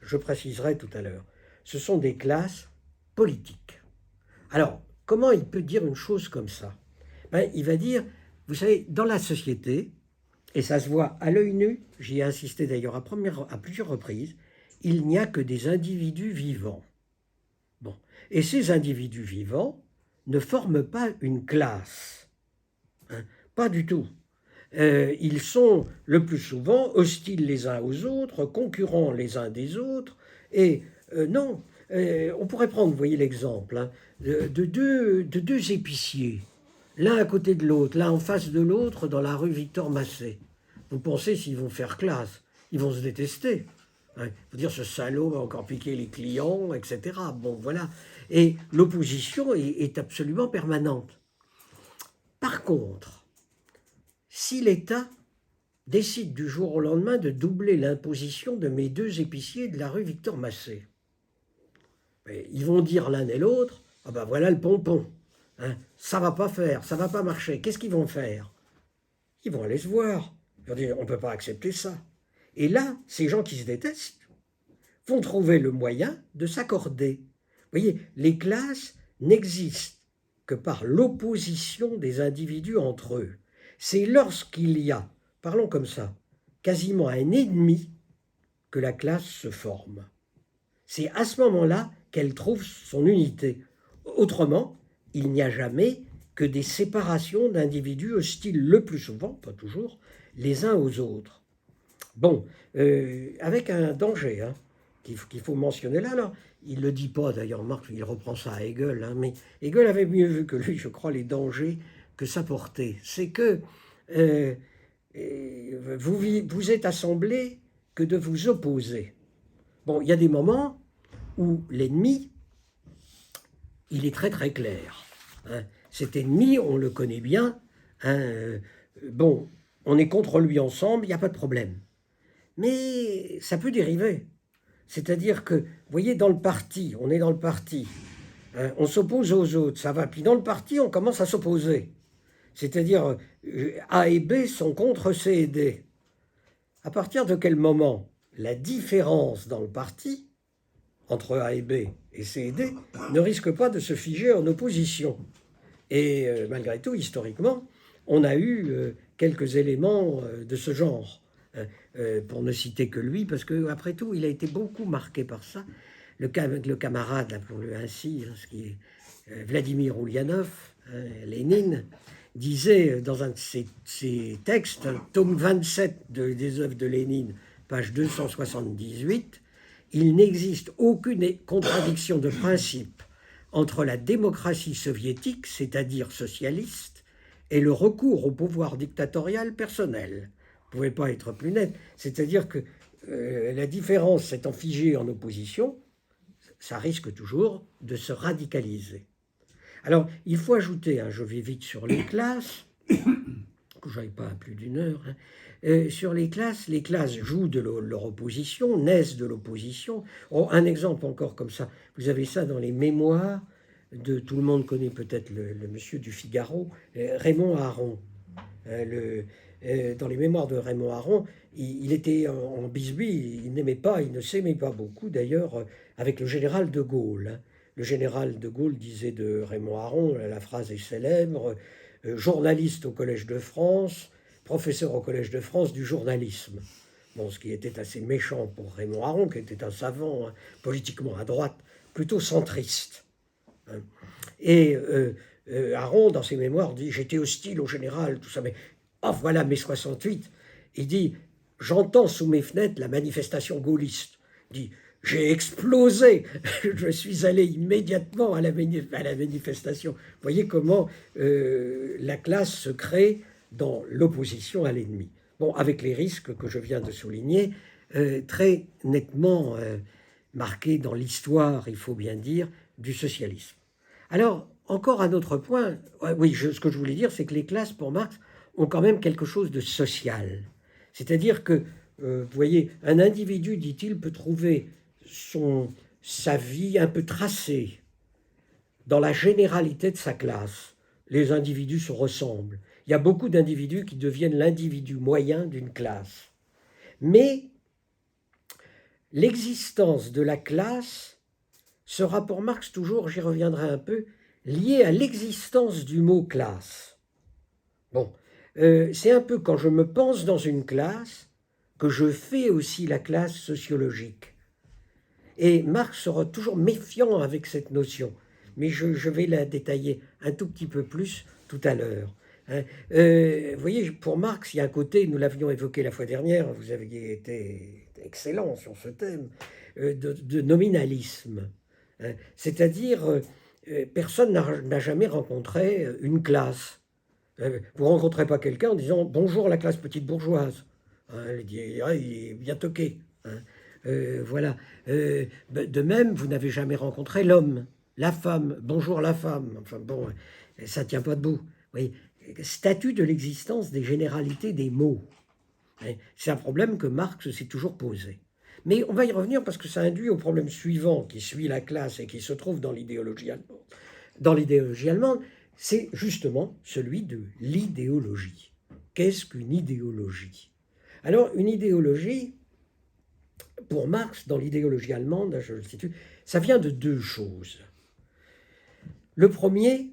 Je préciserai tout à l'heure. Ce sont des classes politiques. Alors, comment il peut dire une chose comme ça? Il va dire, vous savez, dans la société, et ça se voit à l'œil nu, j'y ai insisté d'ailleurs à plusieurs reprises, il n'y a que des individus vivants. Bon. Et ces individus vivants ne forment pas une classe. Hein, pas du tout. Ils sont le plus souvent hostiles les uns aux autres, concurrents les uns des autres, et non, on pourrait prendre, vous voyez l'exemple, hein, de deux épiciers, l'un à côté de l'autre, l'un en face de l'autre dans la rue Victor Massé. Vous pensez s'ils vont faire classe? Ils vont se détester. Hein. Faut dire, ce salaud va encore piquer les clients, etc. Bon, voilà. Et l'opposition est absolument permanente. Par contre, si l'État décide du jour au lendemain de doubler l'imposition de mes deux épiciers de la rue Victor Massé, ils vont dire l'un et l'autre, ah ben voilà le pompon, hein, ça va pas faire, ça va pas marcher. Qu'est-ce qu'ils vont faire? Ils vont aller se voir. Ils vont dire, on ne peut pas accepter ça. Et là, ces gens qui se détestent vont trouver le moyen de s'accorder. Vous voyez, les classes n'existent que par l'opposition des individus entre eux. C'est lorsqu'il y a, parlons comme ça, quasiment un ennemi que la classe se forme. C'est à ce moment-là qu'elle trouve son unité. Autrement, il n'y a jamais que des séparations d'individus hostiles le plus souvent, pas toujours, les uns aux autres. Bon, avec un danger hein, qu'il faut mentionner là. Alors, il ne le dit pas d'ailleurs, Marx, il reprend ça à Hegel, hein, mais Hegel avait mieux vu que lui, je crois, les dangers que ça portait. C'est que vous êtes assemblés que de vous opposer. Bon, il y a des moments où l'ennemi, il est très très clair. Hein. Cet ennemi, on le connaît bien. Hein, bon, on est contre lui ensemble, il n'y a pas de problème. Mais ça peut dériver. C'est-à-dire que, vous voyez, dans le parti, on est dans le parti, hein, on s'oppose aux autres, ça va. Puis dans le parti, on commence à s'opposer. C'est-à-dire, A et B sont contre C et D. À partir de quel moment la différence dans le parti, entre A et B et C et D, ne risque pas de se figer en opposition? Et malgré tout, historiquement, on a eu quelques éléments de ce genre. Pour ne citer que lui, parce qu'après tout, il a été beaucoup marqué par ça. Le camarade, appelons-le ainsi, hein, ce qui est Vladimir Ulyanov, hein, Lénine, disait dans un de ses textes, tome 27 des œuvres de Lénine, page 278, « Il n'existe aucune contradiction de principe entre la démocratie soviétique, c'est-à-dire socialiste, et le recours au pouvoir dictatorial personnel. » Ne pouvait pas être plus net. C'est-à-dire que la différence s'étant figée en opposition, ça risque toujours de se radicaliser. Alors, il faut ajouter, hein, je vais vite sur les classes, que je n'aille pas à plus d'une heure, hein, sur les classes jouent de leur opposition, naissent de l'opposition. Oh, un exemple encore comme ça, vous avez ça dans les mémoires de, tout le monde connaît peut-être le monsieur du Figaro, Raymond Aron. Dans les mémoires de Raymond Aron, il était en bisbille, il ne s'aimait pas beaucoup d'ailleurs avec le général de Gaulle. Le général de Gaulle disait de Raymond Aron, la phrase est célèbre, journaliste au Collège de France, professeur au Collège de France du journalisme. Bon, ce qui était assez méchant pour Raymond Aron, qui était un savant hein, politiquement à droite, plutôt centriste. Hein. Et Aron, dans ses mémoires, dit « J'étais hostile au général, tout ça, mais oh, voilà mai 68. » Il dit « J'entends sous mes fenêtres la manifestation gaulliste. » Il dit « J'ai explosé. Je suis allé immédiatement à la manifestation. » Vous voyez comment la classe se crée dans l'opposition à l'ennemi. Bon, avec les risques que je viens de souligner, très nettement marqués dans l'histoire, il faut bien dire, du socialisme. Alors, encore un autre point, oui, ce que je voulais dire, c'est que les classes, pour Marx, ont quand même quelque chose de social. C'est-à-dire que, vous voyez, un individu, dit-il, peut trouver sa vie un peu tracée dans la généralité de sa classe. Les individus se ressemblent. Il y a beaucoup d'individus qui deviennent l'individu moyen d'une classe. Mais l'existence de la classe sera pour Marx toujours, j'y reviendrai un peu, liée à l'existence du mot classe. Bon, c'est un peu quand je me pense dans une classe que je fais aussi la classe sociologique. Et Marx sera toujours méfiant avec cette notion, mais je vais la détailler un tout petit peu plus tout à l'heure. Hein. Vous voyez, pour Marx, il y a un côté, nous l'avions évoqué la fois dernière, vous aviez été excellent sur ce thème, de nominalisme. Hein. C'est-à-dire, personne n'a jamais rencontré une classe. Vous ne rencontrez pas quelqu'un en disant « Bonjour la classe petite bourgeoise hein, ». Il dit ah, « Il est bien toqué hein. ». Voilà. De même, vous n'avez jamais rencontré l'homme, la femme. Bonjour la femme. Enfin bon, ça ne tient pas debout. Oui. Statut de l'existence des généralités des mots. C'est un problème que Marx s'est toujours posé. Mais on va y revenir parce que ça induit au problème suivant qui suit la classe et qui se trouve dans l'idéologie allemande. Dans l'idéologie allemande, c'est justement celui de l'idéologie. Qu'est-ce qu'une idéologie? Alors, une idéologie, pour Marx, dans l'idéologie allemande, je le situe, ça vient de deux choses. Le premier,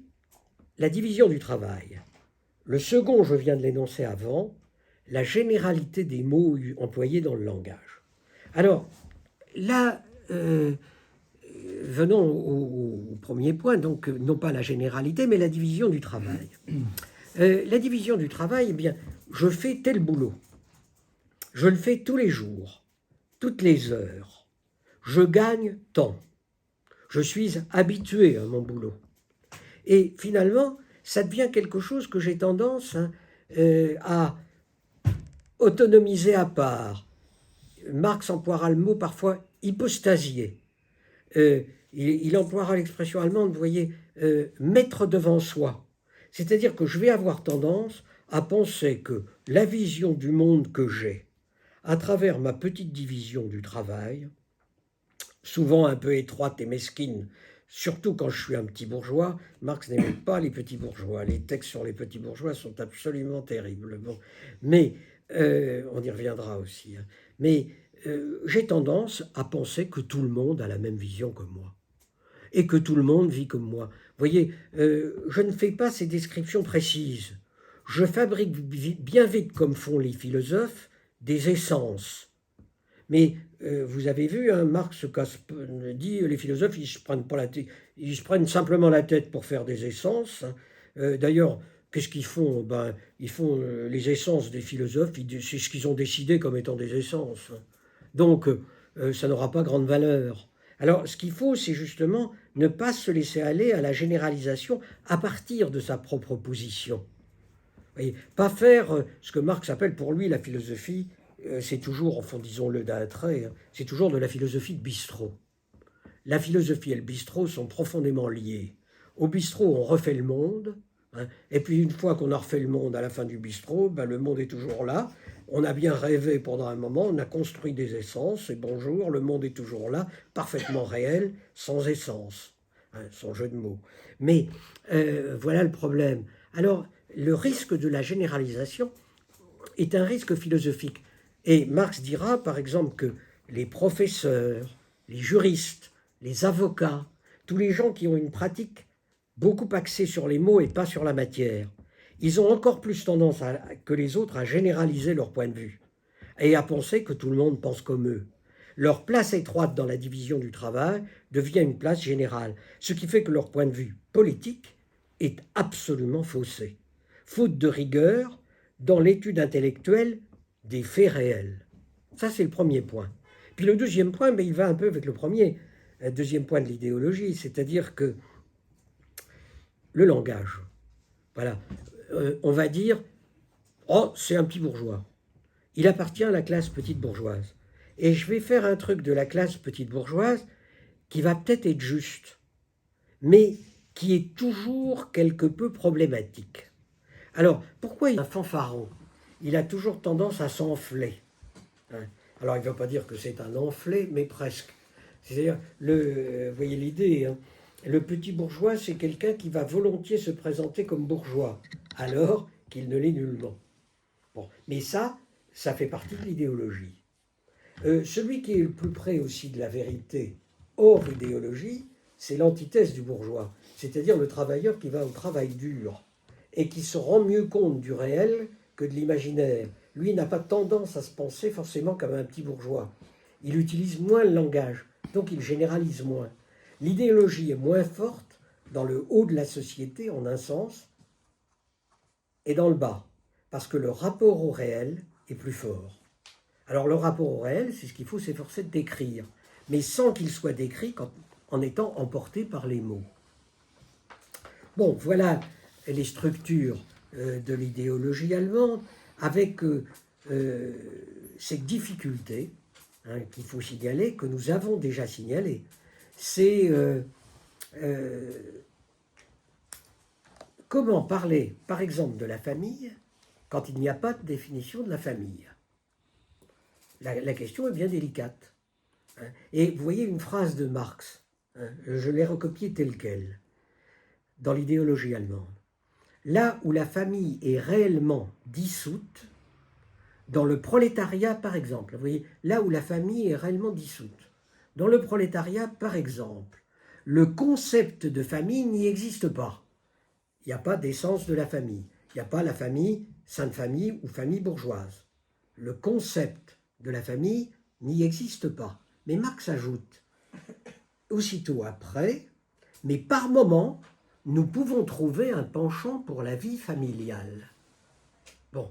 la division du travail. Le second, je viens de l'énoncer avant, la généralité des mots employés dans le langage. Alors, là, venons au premier point, donc non pas la généralité, mais la division du travail. La division du travail, eh bien, je fais tel boulot. Je le fais tous les jours, toutes les heures. Je gagne tant. Je suis habitué à mon boulot. Et finalement, ça devient quelque chose que j'ai tendance à autonomiser à part. Marx emploiera le mot parfois hypostasier. Il emploiera l'expression allemande, vous voyez, mettre devant soi. C'est-à-dire que je vais avoir tendance à penser que la vision du monde que j'ai, à travers ma petite division du travail, souvent un peu étroite et mesquine, surtout quand je suis un petit bourgeois. Marx n'aimait pas les petits bourgeois. Les textes sur les petits bourgeois sont absolument terribles. Bon. Mais, on y reviendra aussi. Hein. Mais j'ai tendance à penser que tout le monde a la même vision que moi. Et que tout le monde vit comme moi. Vous voyez, je ne fais pas ces descriptions précises. Je fabrique bien vite, comme font les philosophes, des essences. Mais vous avez vu, hein, Marx dit les philosophes, ils se prennent simplement la tête pour faire des essences. Hein. D'ailleurs, qu'est-ce qu'ils font? Ben, ils font les essences des philosophes, c'est ce qu'ils ont décidé comme étant des essences. Donc, ça n'aura pas grande valeur. Alors, ce qu'il faut, c'est justement ne pas se laisser aller à la généralisation à partir de sa propre position. Vous voyez, pas faire ce que Marx appelle pour lui la philosophie, c'est toujours, enfin disons-le d'un trait, hein, c'est toujours de la philosophie de bistrot. La philosophie et le bistrot sont profondément liés. Au bistrot, on refait le monde, hein, et puis une fois qu'on a refait le monde à la fin du bistrot, ben, le monde est toujours là. On a bien rêvé pendant un moment, on a construit des essences, et bonjour, le monde est toujours là, parfaitement réel, sans essence, hein, sans jeu de mots. Mais voilà le problème. Alors, le risque de la généralisation est un risque philosophique. Et Marx dira, par exemple, que les professeurs, les juristes, les avocats, tous les gens qui ont une pratique beaucoup axée sur les mots et pas sur la matière, ils ont encore plus tendance que les autres à généraliser leur point de vue et à penser que tout le monde pense comme eux. Leur place étroite dans la division du travail devient une place générale, ce qui fait que leur point de vue politique est absolument faussé, faute de rigueur dans l'étude intellectuelle des faits réels. Ça, c'est le premier point. Puis le deuxième point, ben, il va un peu avec le premier, deuxième point de l'idéologie, c'est-à-dire que le langage, voilà, on va dire, oh, c'est un petit bourgeois. il appartient à la classe petite bourgeoise. Et je vais faire un truc de la classe petite bourgeoise qui va peut-être être juste, mais qui est toujours quelque peu problématique. Alors, pourquoi un fanfaron, il a toujours tendance à s'enfler, hein? Alors, il ne veut pas dire que c'est un enflé, mais presque. C'est-à-dire, vous voyez l'idée, hein, le petit bourgeois, c'est quelqu'un qui va volontiers se présenter comme bourgeois, alors qu'il ne l'est nullement. Bon, mais ça fait partie de l'idéologie. Celui qui est le plus près aussi de la vérité, hors idéologie, c'est l'antithèse du bourgeois, c'est-à-dire le travailleur qui va au travail dur et qui se rend mieux compte du réel que de l'imaginaire. Lui n'a pas tendance à se penser forcément comme un petit bourgeois. Il utilise moins le langage, donc il généralise moins. L'idéologie est moins forte dans le haut de la société, en un sens, et dans le bas, parce que le rapport au réel est plus fort. Alors le rapport au réel, c'est ce qu'il faut s'efforcer de décrire, mais sans qu'il soit décrit en étant emporté par les mots. Bon, voilà les structures de l'idéologie allemande, avec cette difficulté, hein, qu'il faut signaler, que nous avons déjà signalée. C'est comment parler, par exemple, de la famille quand il n'y a pas de définition de la famille. La question est bien délicate. Hein. Et vous voyez une phrase de Marx, hein, je l'ai recopiée telle quelle, dans l'idéologie allemande. Là où la famille est réellement dissoute, dans le prolétariat par exemple, vous voyez, là où la famille est réellement dissoute, dans le prolétariat par exemple, le concept de famille n'y existe pas. Il n'y a pas d'essence de la famille. Il n'y a pas la famille, sainte famille ou famille bourgeoise. Le concept de la famille n'y existe pas. Mais Marx ajoute, aussitôt après, mais par moment, nous pouvons trouver un penchant pour la vie familiale. Bon,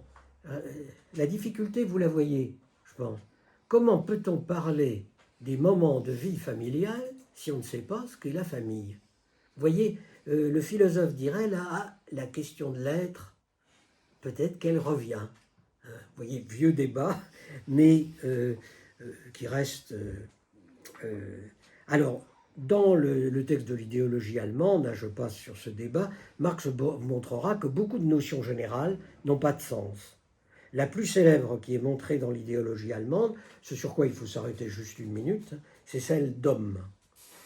la difficulté, vous la voyez, je pense. Comment peut-on parler des moments de vie familiale si on ne sait pas ce qu'est la famille? Vous voyez, le philosophe dirait là, la question de l'être, peut-être qu'elle revient. Vous voyez, vieux débat, mais qui reste... alors, dans le texte de l'idéologie allemande, je passe sur ce débat, Marx montrera que beaucoup de notions générales n'ont pas de sens. La plus célèbre qui est montrée dans l'idéologie allemande, ce sur quoi il faut s'arrêter juste une minute, c'est celle d'homme.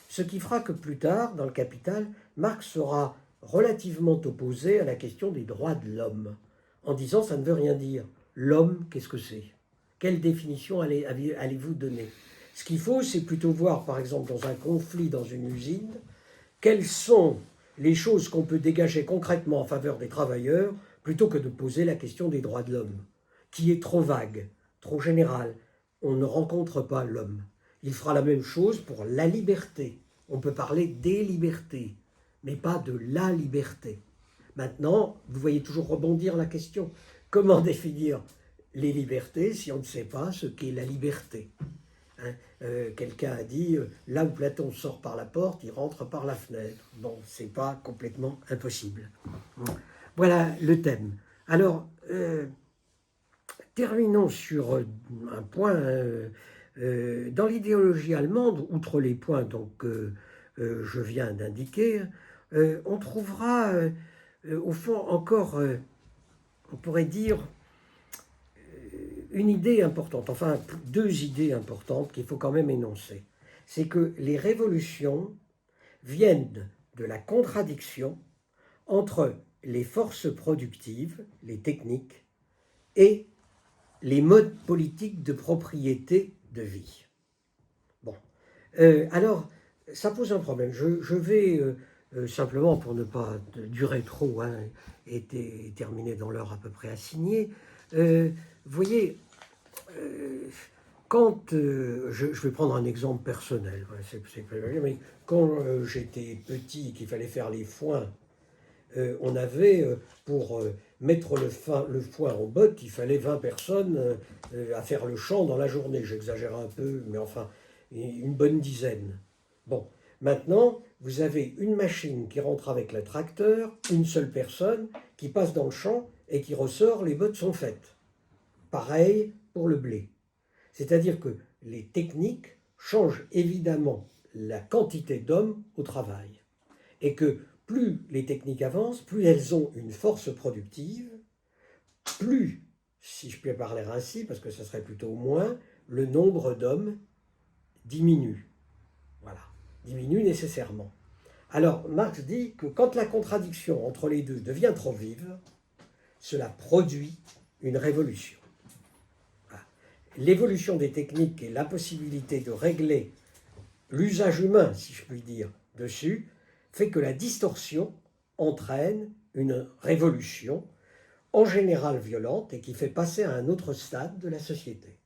Ce qui fera que plus tard, dans le Capital, Marx sera relativement opposé à la question des droits de l'homme, en disant ça ne veut rien dire. L'homme, qu'est-ce que c'est? Quelle définition allez-vous donner? Ce qu'il faut, c'est plutôt voir, par exemple, dans un conflit dans une usine, quelles sont les choses qu'on peut dégager concrètement en faveur des travailleurs, plutôt que de poser la question des droits de l'homme, qui est trop vague, trop générale. On ne rencontre pas l'homme. Il fera la même chose pour la liberté. On peut parler des libertés, mais pas de la liberté. Maintenant, vous voyez toujours rebondir la question. Comment définir les libertés si on ne sait pas ce qu'est la liberté? Hein, quelqu'un a dit, là où Platon sort par la porte, il rentre par la fenêtre. Bon, c'est pas complètement impossible. Voilà le thème. Alors, terminons sur un point. Dans l'idéologie allemande, outre les points donc, que je viens d'indiquer, on trouvera au fond encore, on pourrait dire, une idée importante, enfin deux idées importantes qu'il faut quand même énoncer. C'est que les révolutions viennent de la contradiction entre les forces productives, les techniques, et les modes politiques de propriété de vie. Bon, alors ça pose un problème. Je vais simplement, pour ne pas durer trop, hein, et terminer dans l'heure à peu près assignée, vous voyez, quand je vais prendre un exemple personnel, mais quand j'étais petit, qu'il fallait faire les foins, on avait pour mettre le foin en botte, il fallait 20 personnes à faire le champ dans la journée. J'exagère un peu, mais enfin, une bonne dizaine. Bon, maintenant, vous avez une machine qui rentre avec le tracteur, une seule personne qui passe dans le champ et qui ressort, les bottes sont faites. Pareil pour le blé. C'est-à-dire que les techniques changent évidemment la quantité d'hommes au travail. Et que plus les techniques avancent, plus elles ont une force productive, plus, si je peux parler ainsi, parce que ce serait plutôt moins, le nombre d'hommes diminue. Voilà, diminue nécessairement. Alors Marx dit que quand la contradiction entre les deux devient trop vive, cela produit une révolution. Voilà. L'évolution des techniques et la possibilité de régler l'usage humain, si je puis dire, dessus, fait que la distorsion entraîne une révolution, en général violente, et qui fait passer à un autre stade de la société.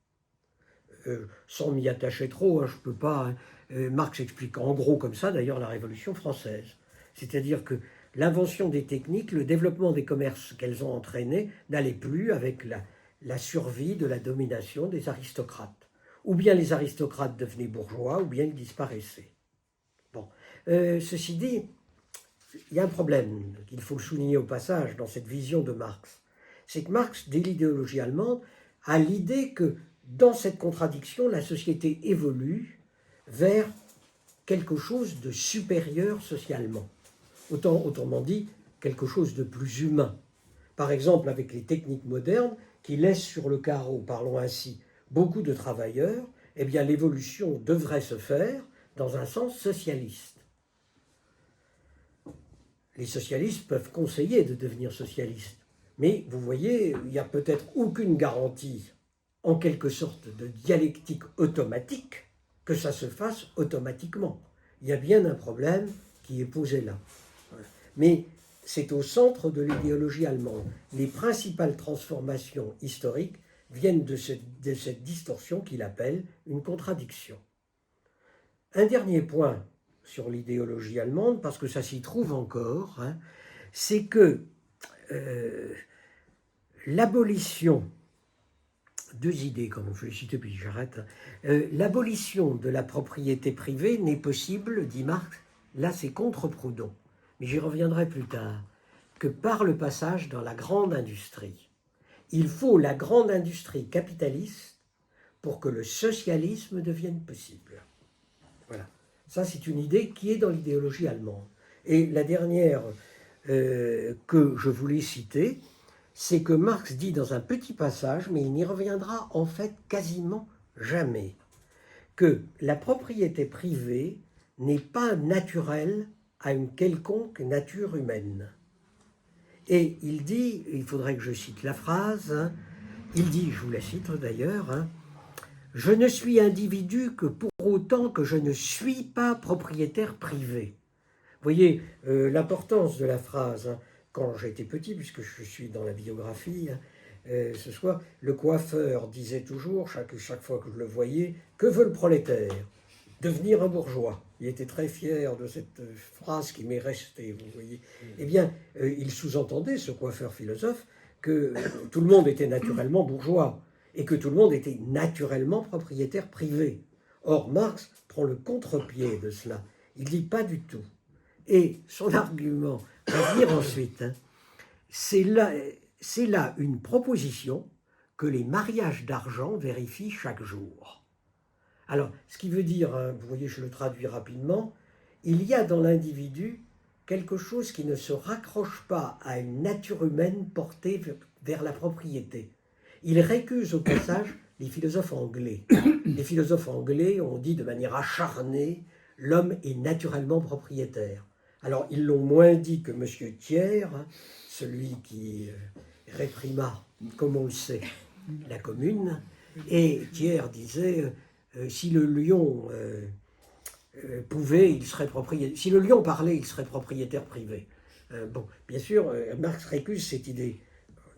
Sans m'y attacher trop, je ne peux pas... Marx explique en gros comme ça, d'ailleurs, la Révolution française. C'est-à-dire que l'invention des techniques, le développement des commerces qu'elles ont entraînés, n'allait plus avec la survie de la domination des aristocrates. Ou bien les aristocrates devenaient bourgeois, ou bien ils disparaissaient. Bon. Ceci dit, il y a un problème qu'il faut souligner au passage dans cette vision de Marx. C'est que Marx, dès l'idéologie allemande, a l'idée que dans cette contradiction, la société évolue vers quelque chose de supérieur socialement. Autrement dit, quelque chose de plus humain. Par exemple, avec les techniques modernes qui laissent sur le carreau, parlons ainsi, beaucoup de travailleurs, eh bien l'évolution devrait se faire dans un sens socialiste. Les socialistes peuvent conseiller de devenir socialistes, mais vous voyez, il n'y a peut-être aucune garantie, en quelque sorte de dialectique automatique, que ça se fasse automatiquement. Il y a bien un problème qui est posé là. Mais c'est au centre de l'idéologie allemande. Les principales transformations historiques viennent de cette distorsion qu'il appelle une contradiction. Un dernier point sur l'idéologie allemande, parce que ça s'y trouve encore, c'est que l'abolition, deux idées, comme je l'ai cité, puis j'arrête, l'abolition de la propriété privée n'est possible, dit Marx, là c'est contre Proudhon, mais j'y reviendrai plus tard, que par le passage dans la grande industrie. Il faut la grande industrie capitaliste pour que le socialisme devienne possible. Voilà. Ça, c'est une idée qui est dans l'idéologie allemande. Et la dernière que je voulais citer, c'est que Marx dit dans un petit passage, mais il n'y reviendra en fait quasiment jamais, que la propriété privée n'est pas naturelle à une quelconque nature humaine. Et il dit, il faudrait que je cite la phrase, il dit, je vous la cite d'ailleurs, je ne suis individu que pour autant que je ne suis pas propriétaire privé. Vous voyez l'importance de la phrase. Quand j'étais petit, puisque je suis dans la biographie, ce soir, le coiffeur disait toujours, chaque fois que je le voyais, que veut le prolétaire? Devenir un bourgeois. Il était très fier de cette phrase qui m'est restée, vous voyez. Eh bien, il sous-entendait, ce coiffeur philosophe, que tout le monde était naturellement bourgeois et que tout le monde était naturellement propriétaire privé. Or, Marx prend le contre-pied de cela. Il dit pas du tout. Et son argument, va dire ensuite, c'est là une proposition que les mariages d'argent vérifient chaque jour. Alors, ce qui veut dire, vous voyez, je le traduis rapidement, il y a dans l'individu quelque chose qui ne se raccroche pas à une nature humaine portée vers la propriété. Il récuse au passage les philosophes anglais. Les philosophes anglais ont dit de manière acharnée, l'homme est naturellement propriétaire. Alors, ils l'ont moins dit que M. Thiers, celui qui réprima, comme on le sait, la Commune. Et Thiers disait, si le lion pouvait, il serait propriétaire. Si le lion parlait, il serait propriétaire privé. Bon, bien sûr, Marx récuse cette idée,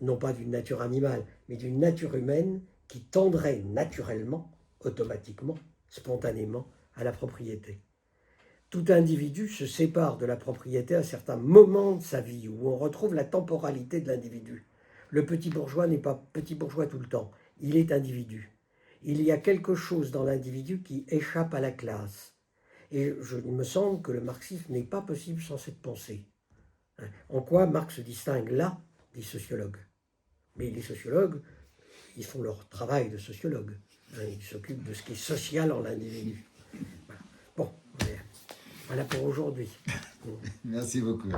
non pas d'une nature animale, mais d'une nature humaine qui tendrait naturellement, automatiquement, spontanément, à la propriété. Tout individu se sépare de la propriété à certains moments de sa vie où on retrouve la temporalité de l'individu. Le petit bourgeois n'est pas petit bourgeois tout le temps, il est individu. Il y a quelque chose dans l'individu qui échappe à la classe. Et il me semble que le marxisme n'est pas possible sans cette pensée. En quoi Marx se distingue là des sociologues? Mais les sociologues, ils font leur travail de sociologue. Hein, ils s'occupent de ce qui est social en l'individu. Voilà. Bon, voilà pour aujourd'hui. Merci beaucoup.